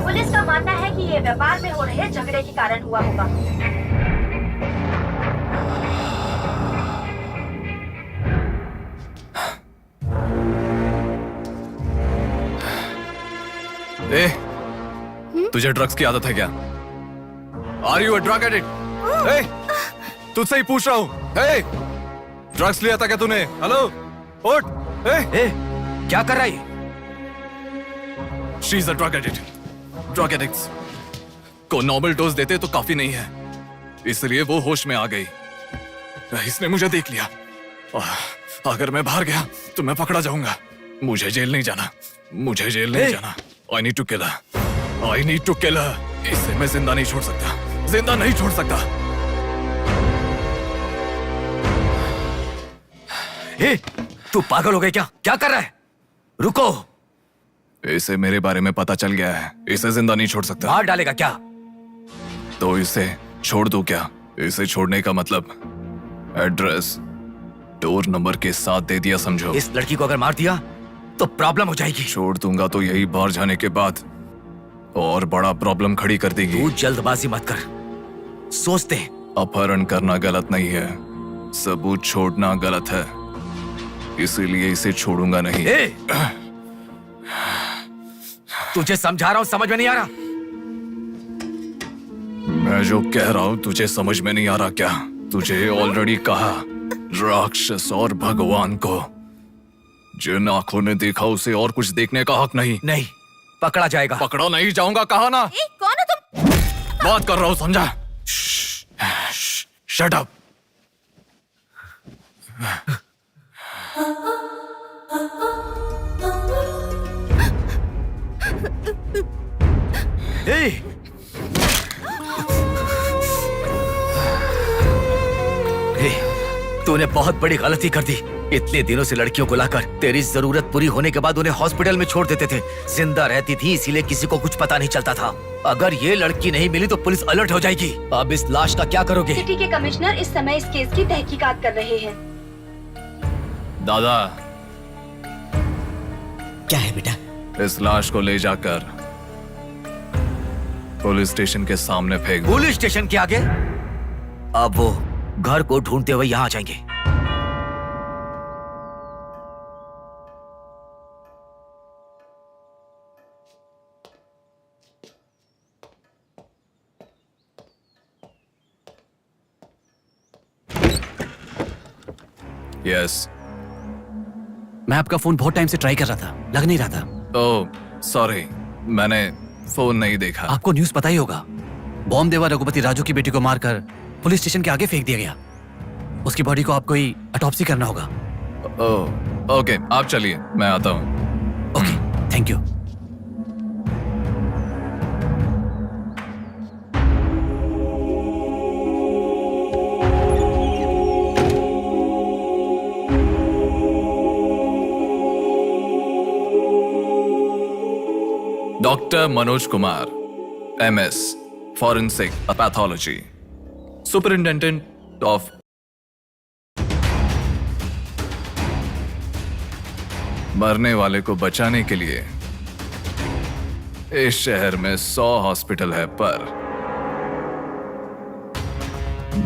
पुलिस का मानना है कि ये व्यापार में हो रहे झगड़े के कारण हुआ होगा। ए, तुझे ड्रग्स की आदत है क्या? Are you a drug addict? तुझसे ही पूछ रहा हूँ। ड्रग्स लिया था क्या तूने? हेलो, उठ। क्या कर रहा है? She is a drug addict. Drug addicts को नॉर्मल डोज देते तो काफी नहीं है, इसलिए वो होश में आ गई। इसने मुझे देख लिया। अगर मैं बाहर गया तो मैं पकड़ा जाऊंगा। मुझे जेल नहीं जाना, मुझे जेल नहीं जाना। I need to kill her. I need to kill her. इसे मैं जिंदा नहीं छोड़ सकता, जिंदा नहीं छोड़ सकता। तू पागल हो गया क्या? क्या कर रहा है? रुको। इसे मेरे बारे में पता चल गया है, इसे जिंदा नहीं छोड़ सकता। मार डालेगा क्या? तो इसे छोड़ दूं क्या? इसे छोड़ने का मतलब एड्रेस, डोर नंबर के साथ दे दिया, समझो। इस लड़की को अगर मार दिया तो प्रॉब्लम हो जाएगी। छोड़ दूंगा तो यही बाहर जाने के बाद और बड़ा प्रॉब्लम खड़ी कर देगी। तू जल्दबाजी मत कर, सोचते। अपहरण करना गलत नहीं है, सबूत छोड़ना गलत है, इसीलिए इसे छोड़ूंगा नहीं। तुझे समझा रहा हूं, समझ में नहीं आ रहा? मैं जो कह रहा हूं तुझे समझ में नहीं आ रहा क्या? तुझे ऑलरेडी कहा, राक्षस और भगवान को जिन आंखों ने देखा उसे और कुछ देखने का हक नहीं। नहीं, पकड़ा जाएगा। पकड़ा नहीं जाऊंगा, कहा ना। कौन हो तुम? बात कर रहा हूं, समझा? Shut up. तूने बहुत बड़ी गलती कर दी। इतने दिनों से लड़कियों को लाकर तेरी जरूरत पूरी होने के बाद उन्हें हॉस्पिटल में छोड़ देते थे। जिंदा रहती थी इसीलिए किसी को कुछ पता नहीं चलता था। अगर ये लड़की नहीं मिली तो पुलिस अलर्ट हो जाएगी। अब इस लाश का क्या करोगे? सिटी के कमिश्नर इस समय इस केस की तहकीकात कर रहे हैं। दादा, क्या है बेटा? इस लाश को ले जाकर पुलिस स्टेशन के सामने फेंक दो। पुलिस स्टेशन के आगे? अब वो घर को ढूंढते हुए यहाँ आ जाएंगे। यस, मैं आपका फोन बहुत टाइम से ट्राई कर रहा था, लग नहीं रहा था। ओह सॉरी, मैंने फोन नहीं देखा। आपको न्यूज़ पता ही होगा, बॉम्ब देवा रघुपति राजू की बेटी को मारकर पुलिस स्टेशन के आगे फेंक दिया गया। उसकी बॉडी को आपको ही ऑटोप्सी करना होगा। ओह ओके, आप चलिए, मैं आता हूँ। Okay, thank you. Doctor Manoj Kumar, MS, Forensic Pathology, Superintendent of मरने वाले को बचाने के लिए इस शहर में 100 हॉस्पिटल है, पर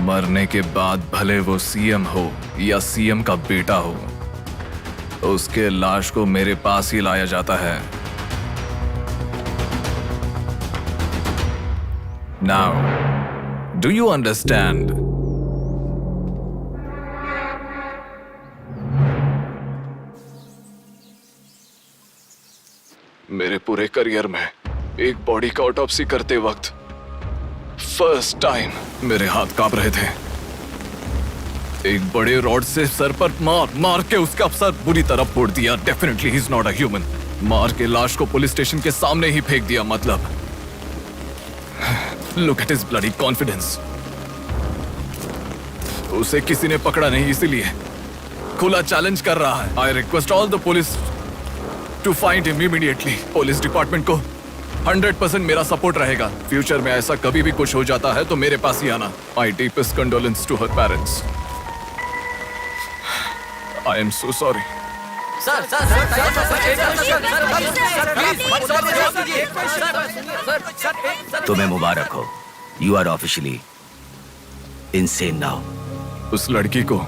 मरने के बाद भले वो CM हो या CM का बेटा हो, उसके लाश को मेरे पास ही लाया जाता है। Now, do you understand? मेरे पूरे करियर में एक बॉडी का ऑटोप्सी करते वक्त फर्स्ट टाइम मेरे हाथ कांप रहे थे। एक बड़े रॉड से सर पर मार के उसका सर बुरी तरह फोड़ दिया। Definitely he is not a human. मार के लाश को पुलिस स्टेशन के सामने ही फेंक दिया। मतलब look at his bloody confidence. उसे किसी ने पकड़ा नहीं, इसीलिए खुला चैलेंज कर रहा है। I request all the police to find him immediately. Police department को 100% मेरा सपोर्ट रहेगा। फ्यूचर में ऐसा कभी भी कुछ हो जाता है तो मेरे पास ही आना। My deepest condolence to her parents. I am so sorry. तुम्हें मुबारक हो, you are officially insane now. उस लड़की को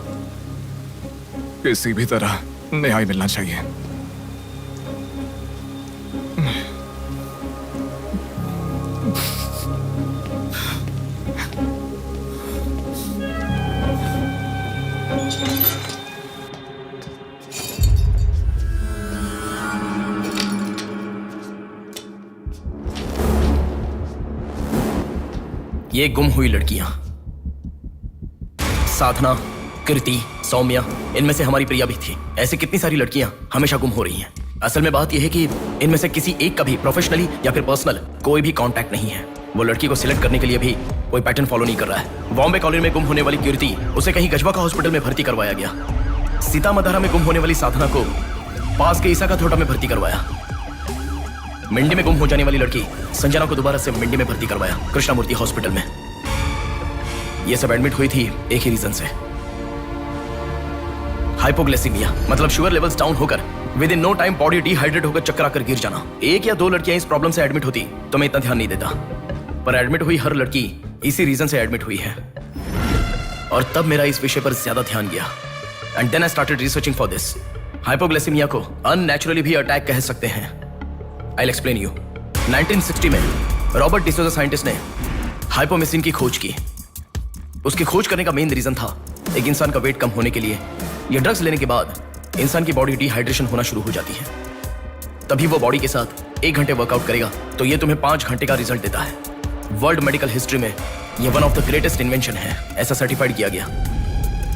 किसी भी तरह न्याय मिलना चाहिए। ये गुम हुई लड़कियां साधना, कृति, सौम्या, इनमें से हमारी प्रिया भी थी। ऐसी कितनी सारी लड़कियां हमेशा गुम हो रही हैं। असल में बात यह है कि इनमें से किसी एक का भी प्रोफेशनली या फिर पर्सनल कोई भी कांटेक्ट नहीं है। वो लड़की को सिलेक्ट करने के लिए भी कोई पैटर्न फॉलो नहीं कर रहा है। बॉम्बे कॉलोनी में गुम होने वाली कीर्ति, उसे कहीं गजवा का हॉस्पिटल में भर्ती करवाया गया। सीतामढ़ी में गुम होने वाली साधना को पास के ईसा का थोटा में भर्ती करवाया। मिंडी में गुम हो जाने वाली लड़की संजना को दोबारा से मिंडी में भर्ती करवाया, कृष्णामूर्ति हॉस्पिटल में। ये सब एडमिट हुई थी एक ही रीजन से, हाइपोग्लाइसेमिया, मतलब शुगर लेवल्स डाउन होकर within no time body dehydrate होकर चक्कर आकर गिर जाना। एक या दो लड़कियां इस प्रॉब्लम से एडमिट होती तो मैं इतना ध्यान नहीं देता, पर एडमिट हुई हर लड़की इसी रीजन से एडमिट हुई है। और तब मेरा इस विषय पर ज्यादा ध्यान गया and then I started researching for this. Hypoglycaemia को अननेचुरली भी अटैक कह सकते हैं। I will explain you. 1960 में रॉबर्ट डिसोजा साइंटिस्ट ने हाइपोमेसिन की खोज की। उसकी खोज करने का मेन रीजन था एक इंसान का वेट कम होने के लिए ये ड्रग्स लेने के बाद इंसान की बॉडी डिहाइड्रेशन होना शुरू हो जाती है। तभी वो बॉडी के साथ 1 घंटे वर्कआउट करेगा तो ये तुम्हें 5 घंटे का रिजल्ट देता है। वर्ल्ड मेडिकल हिस्ट्री में ये one of the greatest invention है, ऐसा सर्टिफाइड किया गया।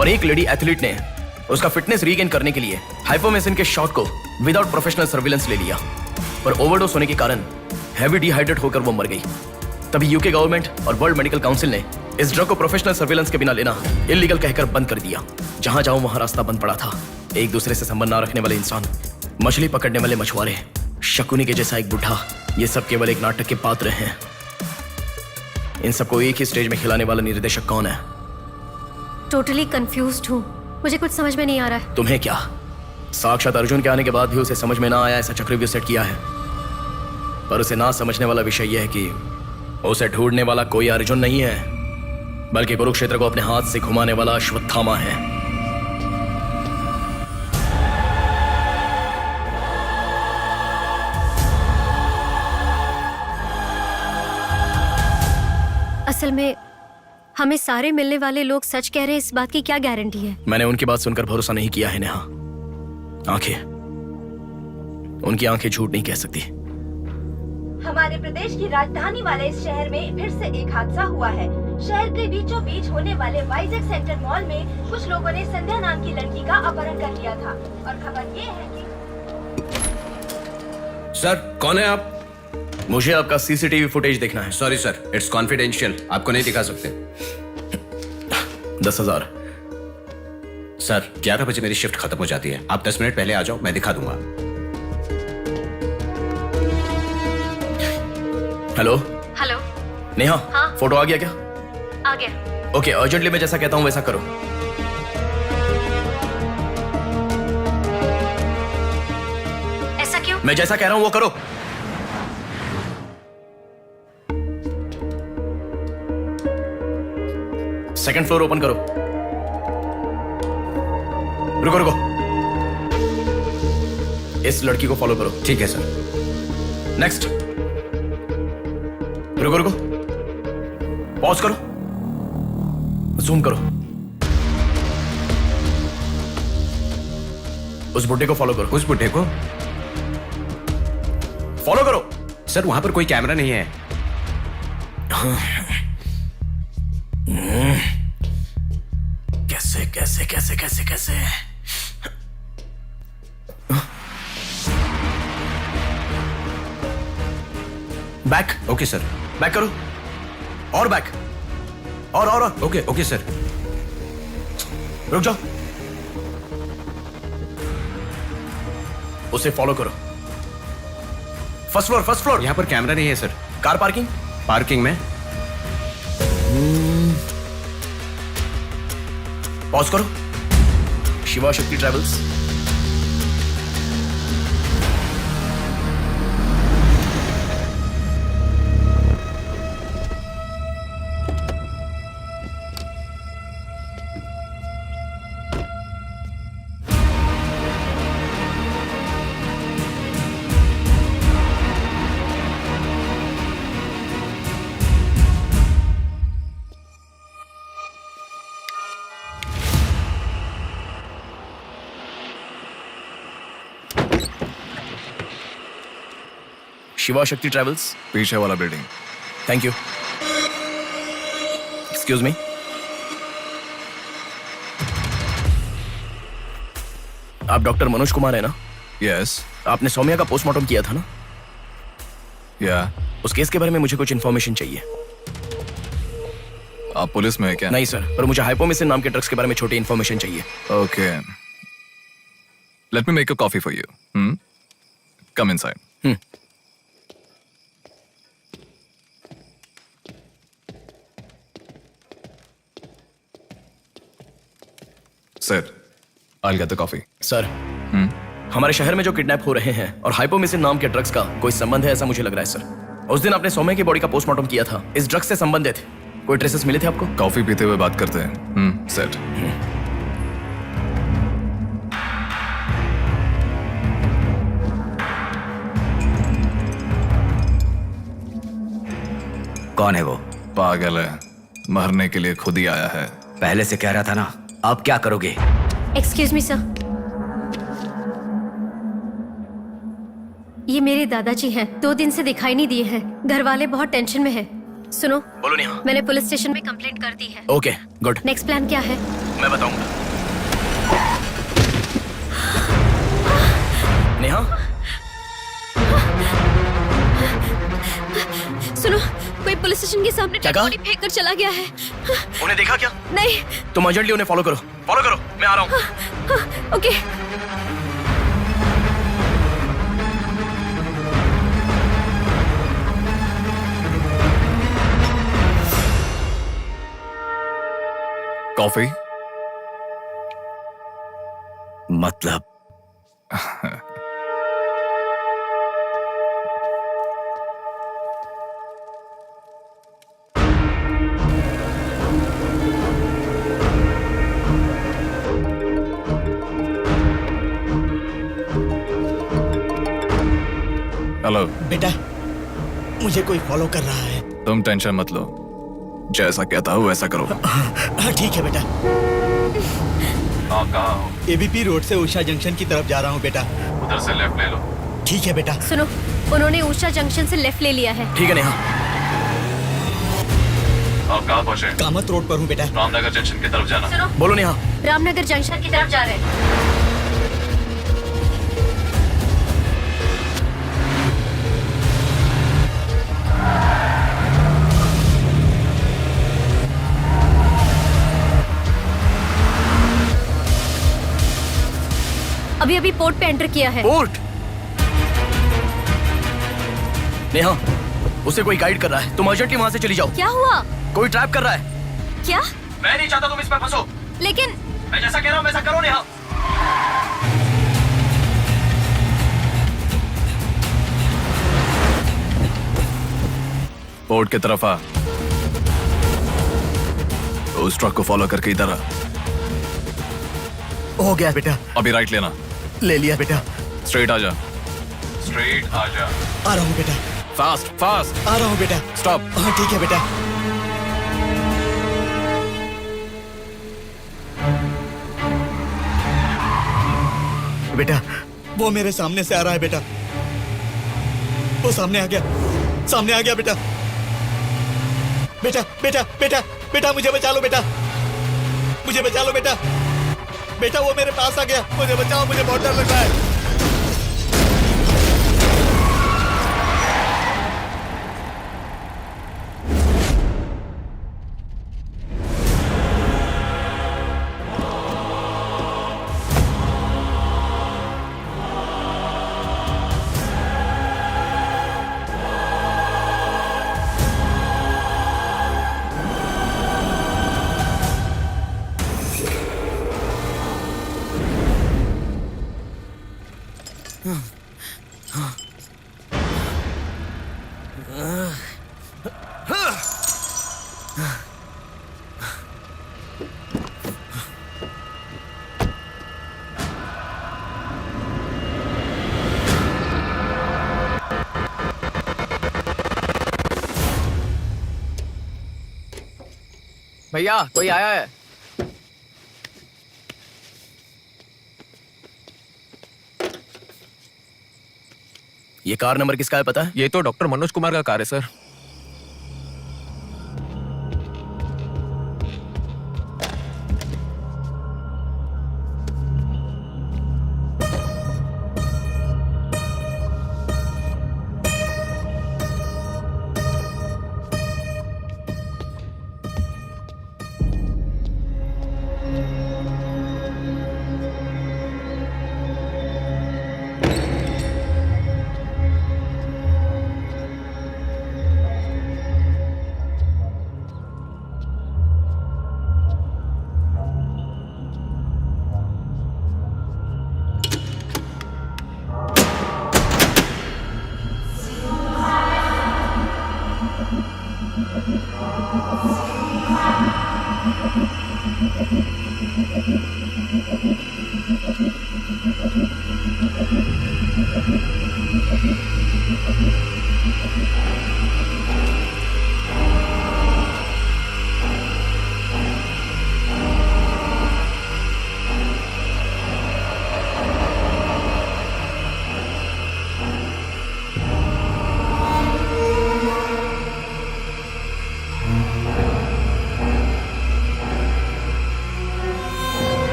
और एक लेडी एथलीट ने उसका फिटनेस रीगेन करने के लिए हाइपोमेसिन के शॉट को विदाउट प्रोफेशनल सर्विलेंस ले लिया, पर ओवरडोज होने के कारण हैवी डिहाइड्रेट होकर वो मर गई। तभी यूके गवर्नमेंट और वर्ल्ड मेडिकल काउंसिल ने इस ड्रग को प्रोफेशनल सर्विलेंस के बिना लेना इलीगल कहकर बंद कर दिया। जहां जाऊं वहां रास्ता बंद पड़ा था। एक दूसरे से संबंध ना रखने वाले इंसान, मछली पकड़ने वाले मछुआरे, शकुनी के जैसा एक बुढ़ा, ये सब केवल एक नाटक के पात्र हैं। इन सबको एक ही स्टेज में खिलाने वाला निर्देशक कौन है? टोटली कंफ्यूज्ड हूँ, मुझे कुछ समझ में नहीं आ रहा है। तुम्हें क्या? साक्षात अर्जुन के आने के बाद भी उसे समझ में ना आया ऐसा चक्रव्यूह सेट किया है। पर उसे ना समझने वाला विषय यह है कि उसे ढूंढने वाला कोई अर्जुन नहीं है, बल्कि कुरुक्षेत्र को अपने हाथ से घुमाने वाला अश्वत्थामा है। असल में हमें सारे मिलने वाले लोग सच कह रहे हैं, इस बात की क्या गारंटी है? मैंने उनकी बात सुनकर भरोसा नहीं किया है नेहा। आंखें, उनकी आंखें झूठ नहीं कह सकती। हमारे प्रदेश की राजधानी वाले इस शहर में फिर से एक हादसा हुआ है। शहर के बीचों बीच होने वाले वाइजैक सेंटर मॉल में कुछ लोगों ने संध्या नाम की लड़की का अपहरण कर लिया था और खबर ये है कि सर, कौन है आप? मुझे आपका सीसीटीवी फुटेज देखना है। सॉरी सर, इट्स कॉन्फिडेंशियल, आपको नहीं दिखा सकते। 10,000। सर, 11 बजे मेरी शिफ्ट खत्म हो जाती है, आप 10 मिनट पहले आ जाओ, मैं दिखा दूंगा। Hello hello. नेहा, हाँ? फोटो आ गया क्या? आ गया। ओके, अर्जेंटली मैं जैसा कहता हूँ वैसा करो। ऐसा क्यों? मैं जैसा कह रहा हूँ वो करो। सेकंड फ्लोर ओपन करो। रुको रुको, इस लड़की को फॉलो करो। ठीक है सर। नेक्स्ट। रुको रुको, पॉज करो, जूम करो। उस बुड्ढे को फॉलो करो। उस बुड्ढे को फॉलो करो। सर, वहां पर कोई कैमरा नहीं है। कैसे कैसे कैसे कैसे कैसे? बैक। Okay sir. बैक करो, और बैक, और ओके ओके सर। रुक जाओ, उसे फॉलो करो। First floor, first floor. यहाँ पर कैमरा नहीं है सर। Car parking? पार्किंग में। पॉज करो। शिवा शक्ति ट्रैवल्स। शिवा शक्ति ट्रैवल्स, पीछे वाला building. Thank you. Excuse me, आप डॉक्टर मनोज कुमार है ना? यस। आपने सौम्या का पोस्टमार्टम किया था ना? या। उस केस के बारे में मुझे कुछ इन्फॉर्मेशन चाहिए। आप पुलिस में है क्या? नहीं सर, पर मुझे हाइपोमिसिन नाम के ड्रग्स के बारे में छोटी इन्फॉर्मेशन चाहिए। Okay, let me make a coffee for you. Come inside. Sir, I'll get the coffee. Sir, हमारे शहर में जो किडनैप हो रहे हैं और हाइपोमिसिन नाम के ड्रग्स का कोई संबंध है ऐसा मुझे लग रहा है सर। उस दिन आपने सौम्या की बॉडी का पोस्टमार्टम किया था, इस ड्रग्स से संबंधित कोई ट्रेसेस मिले थे आपको? कॉफी पीते हुए बात करते हैं। सेट। कौन है वो? पागल है, मरने के लिए खुद ही आया है। पहले से कह रहा था ना। अब क्या करोगे? एक्सक्यूज मी सर, ये मेरे दादाजी हैं, 2 दिन से दिखाई नहीं दिए हैं। घर वाले बहुत टेंशन में हैं। सुनो। बोलो नेहा। मैंने पुलिस स्टेशन में कंप्लेंट कर दी है। Okay, good. नेक्स्ट प्लान क्या है? मैं बताऊंगा। नेहा, सुनो, कोई पुलिस स्टेशन के सामने क्या डेड कहा? बॉडी फेंक कर चला गया है। उन्हें देखा क्या? नहीं। तुम अर्जेंटली उन्हें फॉलो करो, मैं आ रहा हूँ। ओके। कॉफी? मतलब हेलो बेटा, मुझे कोई फॉलो कर रहा है। तुम टेंशन मत लो, जैसा कहता हूँ वैसा करो। हाँ ठीक है बेटा। आप कहाँ हो? एबीपी रोड से उषा जंक्शन की तरफ जा रहा हूँ बेटा। उधर से लेफ्ट ले लो। ठीक है बेटा। सुनो, उन्होंने उषा जंक्शन से लेफ्ट ले लिया है। ठीक है नेहा। आप कहाँ पहुँचे? कामत रोड पर हूँ बेटा। रामनगर जंक्शन की तरफ जाना। सुनो, बोलो नेहा। रामनगर जंक्शन की तरफ जा रहे हैं। अभी अभी पोर्ट पे एंटर किया है। पोर्ट? नेहा, उसे कोई गाइड कर रहा है, तुम अर्जेंटली वहाँ से चली जाओ। क्या हुआ? कोई ट्रैप कर रहा है। क्या? मैं नहीं चाहता तुम इस पर फंसो। लेकिन मैं जैसा कह रहा हूँ वैसा करो नेहा। पोर्ट की तरफ आ। उस ट्रक को फॉलो करके इधर आ। हो गया बेटा। अभी राइट लेना। ले लिया बेटा। स्ट्रेट आ जा। स्ट्रेट आ जा। आ रहा हूँ बेटा। Fast fast. आ रहा हूँ बेटा। स्टॉप। हाँ ठीक है बेटा। बेटा, वो मेरे सामने से आ रहा है बेटा। वो सामने आ गया, सामने आ गया बेटा। बेटा बेटा बेटा बेटा मुझे बचा लो बेटा, मुझे बचा लो बेटा। बेटा वो मेरे पास आ गया, मुझे बचाओ, मुझे बहुत डर लग रहा है। भैया कोई आया है। ये कार नंबर किसका है पता है? ये तो डॉक्टर मनोज कुमार का कार है sir.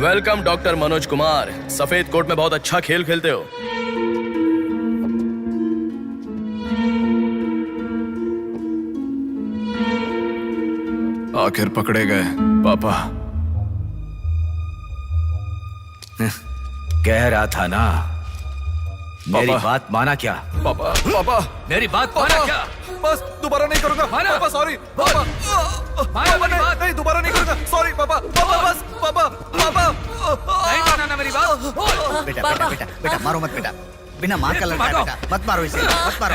Welcome doctor Manoj Kumar. सफेद कोट में बहुत अच्छा खेल खेलते हो। आखिर पकड़े गए पापा। कह रहा था ना, मेरी बात माना क्या? पापा पापा मेरी बात माना क्या? बस दोबारा नहीं करूंगा पापा, सॉरी पापा। पापा नहीं दोबारा नहीं करूंगा, सॉरी पापा। पापा बस पापा पापा नहीं माना ना मेरी बात। बेटा बेटा बेटा बेटा मारो मत बेटा, बिना माँ का लड़का है बेटा, मत मारो इसे, मत मारो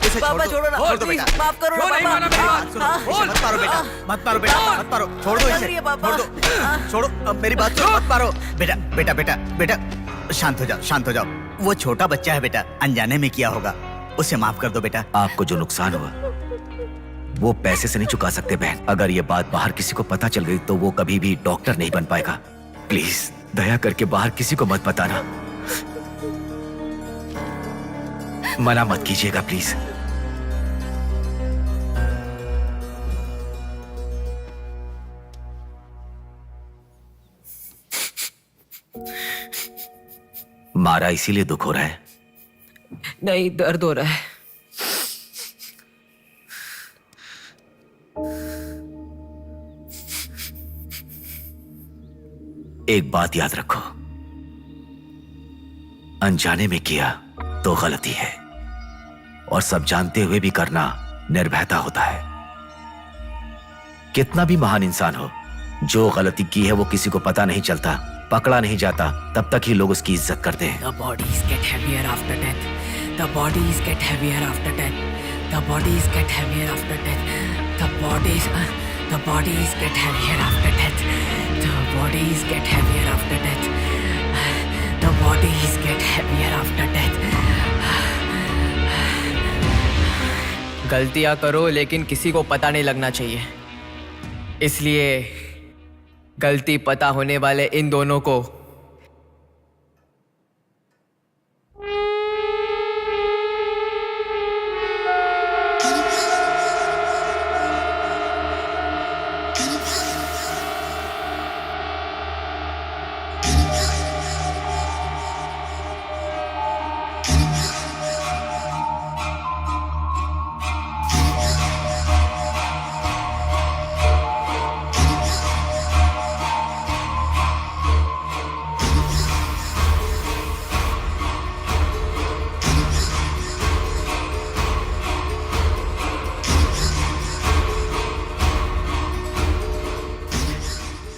इसे, छोड़ दो बेटा, माफ करो ना इसे मत मारो बेटा, मत मारो बेटा, मत मारो, छोड़ दो इसे, छोड़ दो, छोड़ो, अब मेरी बात सुनो, मत मारो बेटा बेटा बेटा बेटा, शांत हो जाओ, शांत हो जाओ। वो छोटा बच्चा है बेटा, अनजाने में किया होगा, उसे माफ कर दो बेटा। आपको जो नुकसान हुआ वो पैसे से नहीं चुका सकते बहन। अगर ये बात बाहर किसी को पता चल गई तो वो कभी भी डॉक्टर नहीं बन पाएगा। प्लीज दया करके बाहर किसी को मत बताना, मना मत कीजिएगा प्लीज। मारा इसीलिए दुख हो रहा है? नहीं, दर्द हो रहा है। एक बात याद रखो, अनजाने में किया तो गलती है, और सब जानते हुए भी करना निर्भयता होता है। कितना भी महान इंसान हो, जो गलती की है वो किसी को पता नहीं चलता, पकड़ा नहीं जाता, तब तक ही लोग उसकी इज्जत करते हैं। The bodies get heavier after death. The bodies get heavier after death. The bodies get heavier after death. The bodies get heavier after death. The bodies get heavier after death. The bodies get heavier after death. गलतियां करो लेकिन किसी को पता नहीं लगना चाहिए, इसलिए गलती पता होने वाले इन दोनों को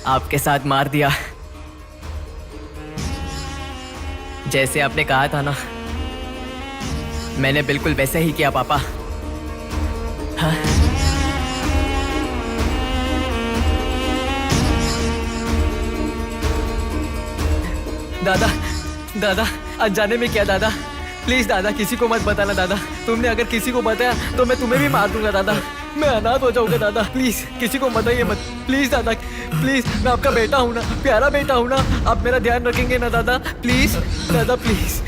आपके साथ मार दिया, जैसे आपने कहा था ना, मैंने बिल्कुल वैसे ही किया पापा। हाँ? दादा दादा अनजाने में किया दादा, प्लीज दादा किसी को मत बताना दादा। तुमने अगर किसी को बताया तो मैं तुम्हें भी मार दूंगा दादा, मैं अनाथ हो जाऊंगा दादा। प्लीज किसी को बताइए मत, प्लीज दादा प्लीज। मैं आपका बेटा हूं ना, प्यारा बेटा हूं ना, आप मेरा ध्यान रखेंगे ना दादा? प्लीज दादा प्लीज।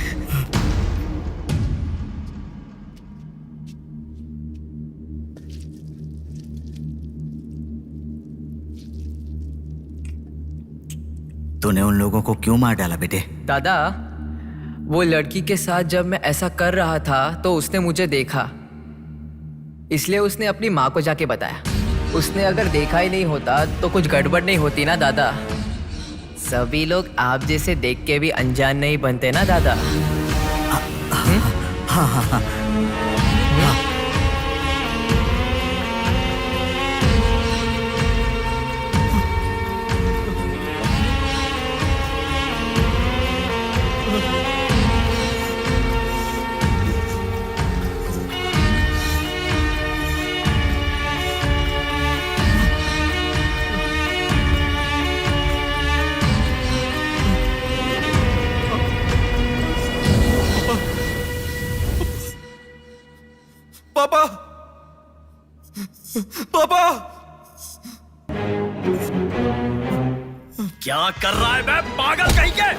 तूने उन लोगों को क्यों मार डाला बेटे? दादा वो लड़की के साथ जब मैं ऐसा कर रहा था तो उसने मुझे देखा, इसलिए उसने अपनी माँ को जाके बताया। उसने अगर देखा ही नहीं होता तो कुछ गड़बड़ नहीं होती ना दादा। सभी लोग आप जैसे देख के भी अनजान नहीं बनते ना दादा। हाँ हाँ हाँ पापा पापा क्या कर रहा है बे पागल कहीं के?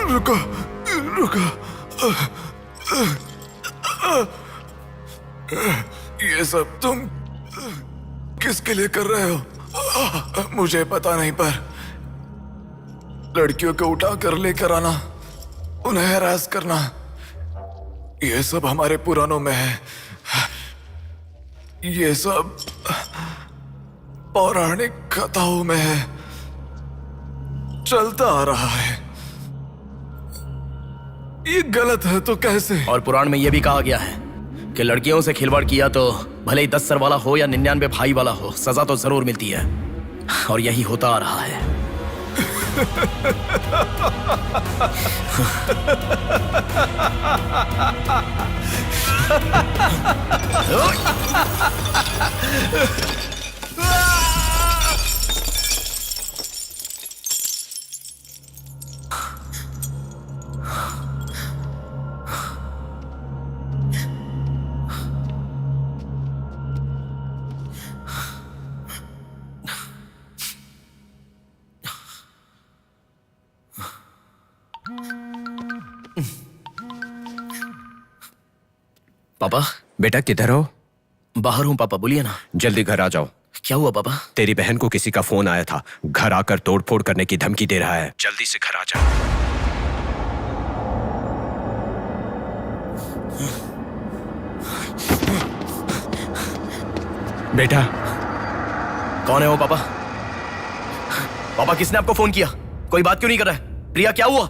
रुको रुको, ये सब तुम किसके लिए कर रहे हो? मुझे पता नहीं, पर लड़कियों को उठा कर लेकर आना, उन्हें हैरास करना, ये सब हमारे पुराणों में है। ये सब पौराणिक कथाओं में है, चलता आ रहा है। ये गलत है तो कैसे? और पुराण में यह भी कहा गया है कि लड़कियों से खिलवाड़ किया तो भले ही 10 सर वाला हो या 99 भाई वाला हो, सजा तो जरूर मिलती है। और यही होता आ रहा है। पापा। बेटा किधर हो? बाहर हूं पापा, बोलिए ना। जल्दी घर आ जाओ। क्या हुआ पापा? तेरी बहन को किसी का फोन आया था, घर आकर तोड़फोड़ करने की धमकी दे रहा है। जल्दी से घर आ जा। बेटा। कौन है वो पापा? पापा किसने आपको फोन किया? कोई बात क्यों नहीं कर रहा है? प्रिया क्या हुआ?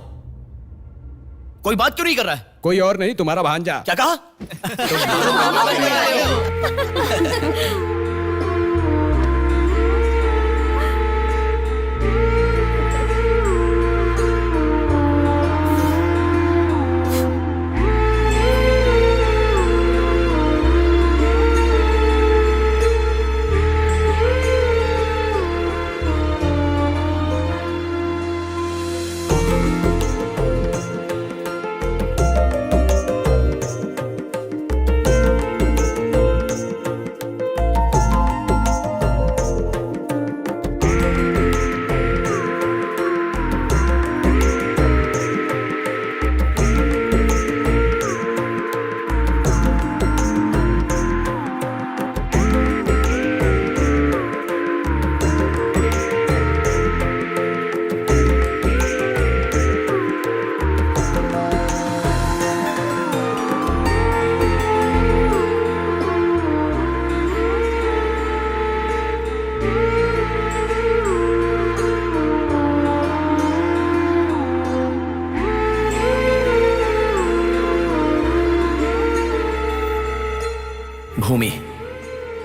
कोई बात क्यों नहीं कर रहा है? कोई और नहीं, तुम्हारा भांजा। क्या कहा?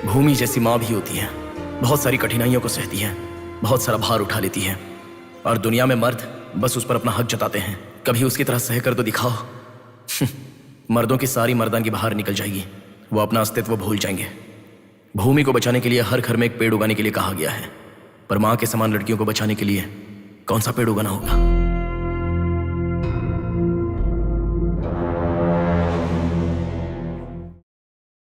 भूमि जैसी माँ भी होती है, बहुत सारी कठिनाइयों को सहती है, बहुत सारा भार उठा लेती है। और दुनिया में मर्द बस उस पर अपना हक जताते हैं। कभी उसकी तरह सह कर तो दिखाओ, मर्दों की सारी मर्दानगी बाहर निकल जाएगी, वो अपना अस्तित्व भूल जाएंगे। भूमि को बचाने के लिए हर घर में एक पेड़ उगाने के लिए कहा गया है, पर मां के समान लड़कियों को बचाने के लिए कौन सा पेड़ उगाना होगा?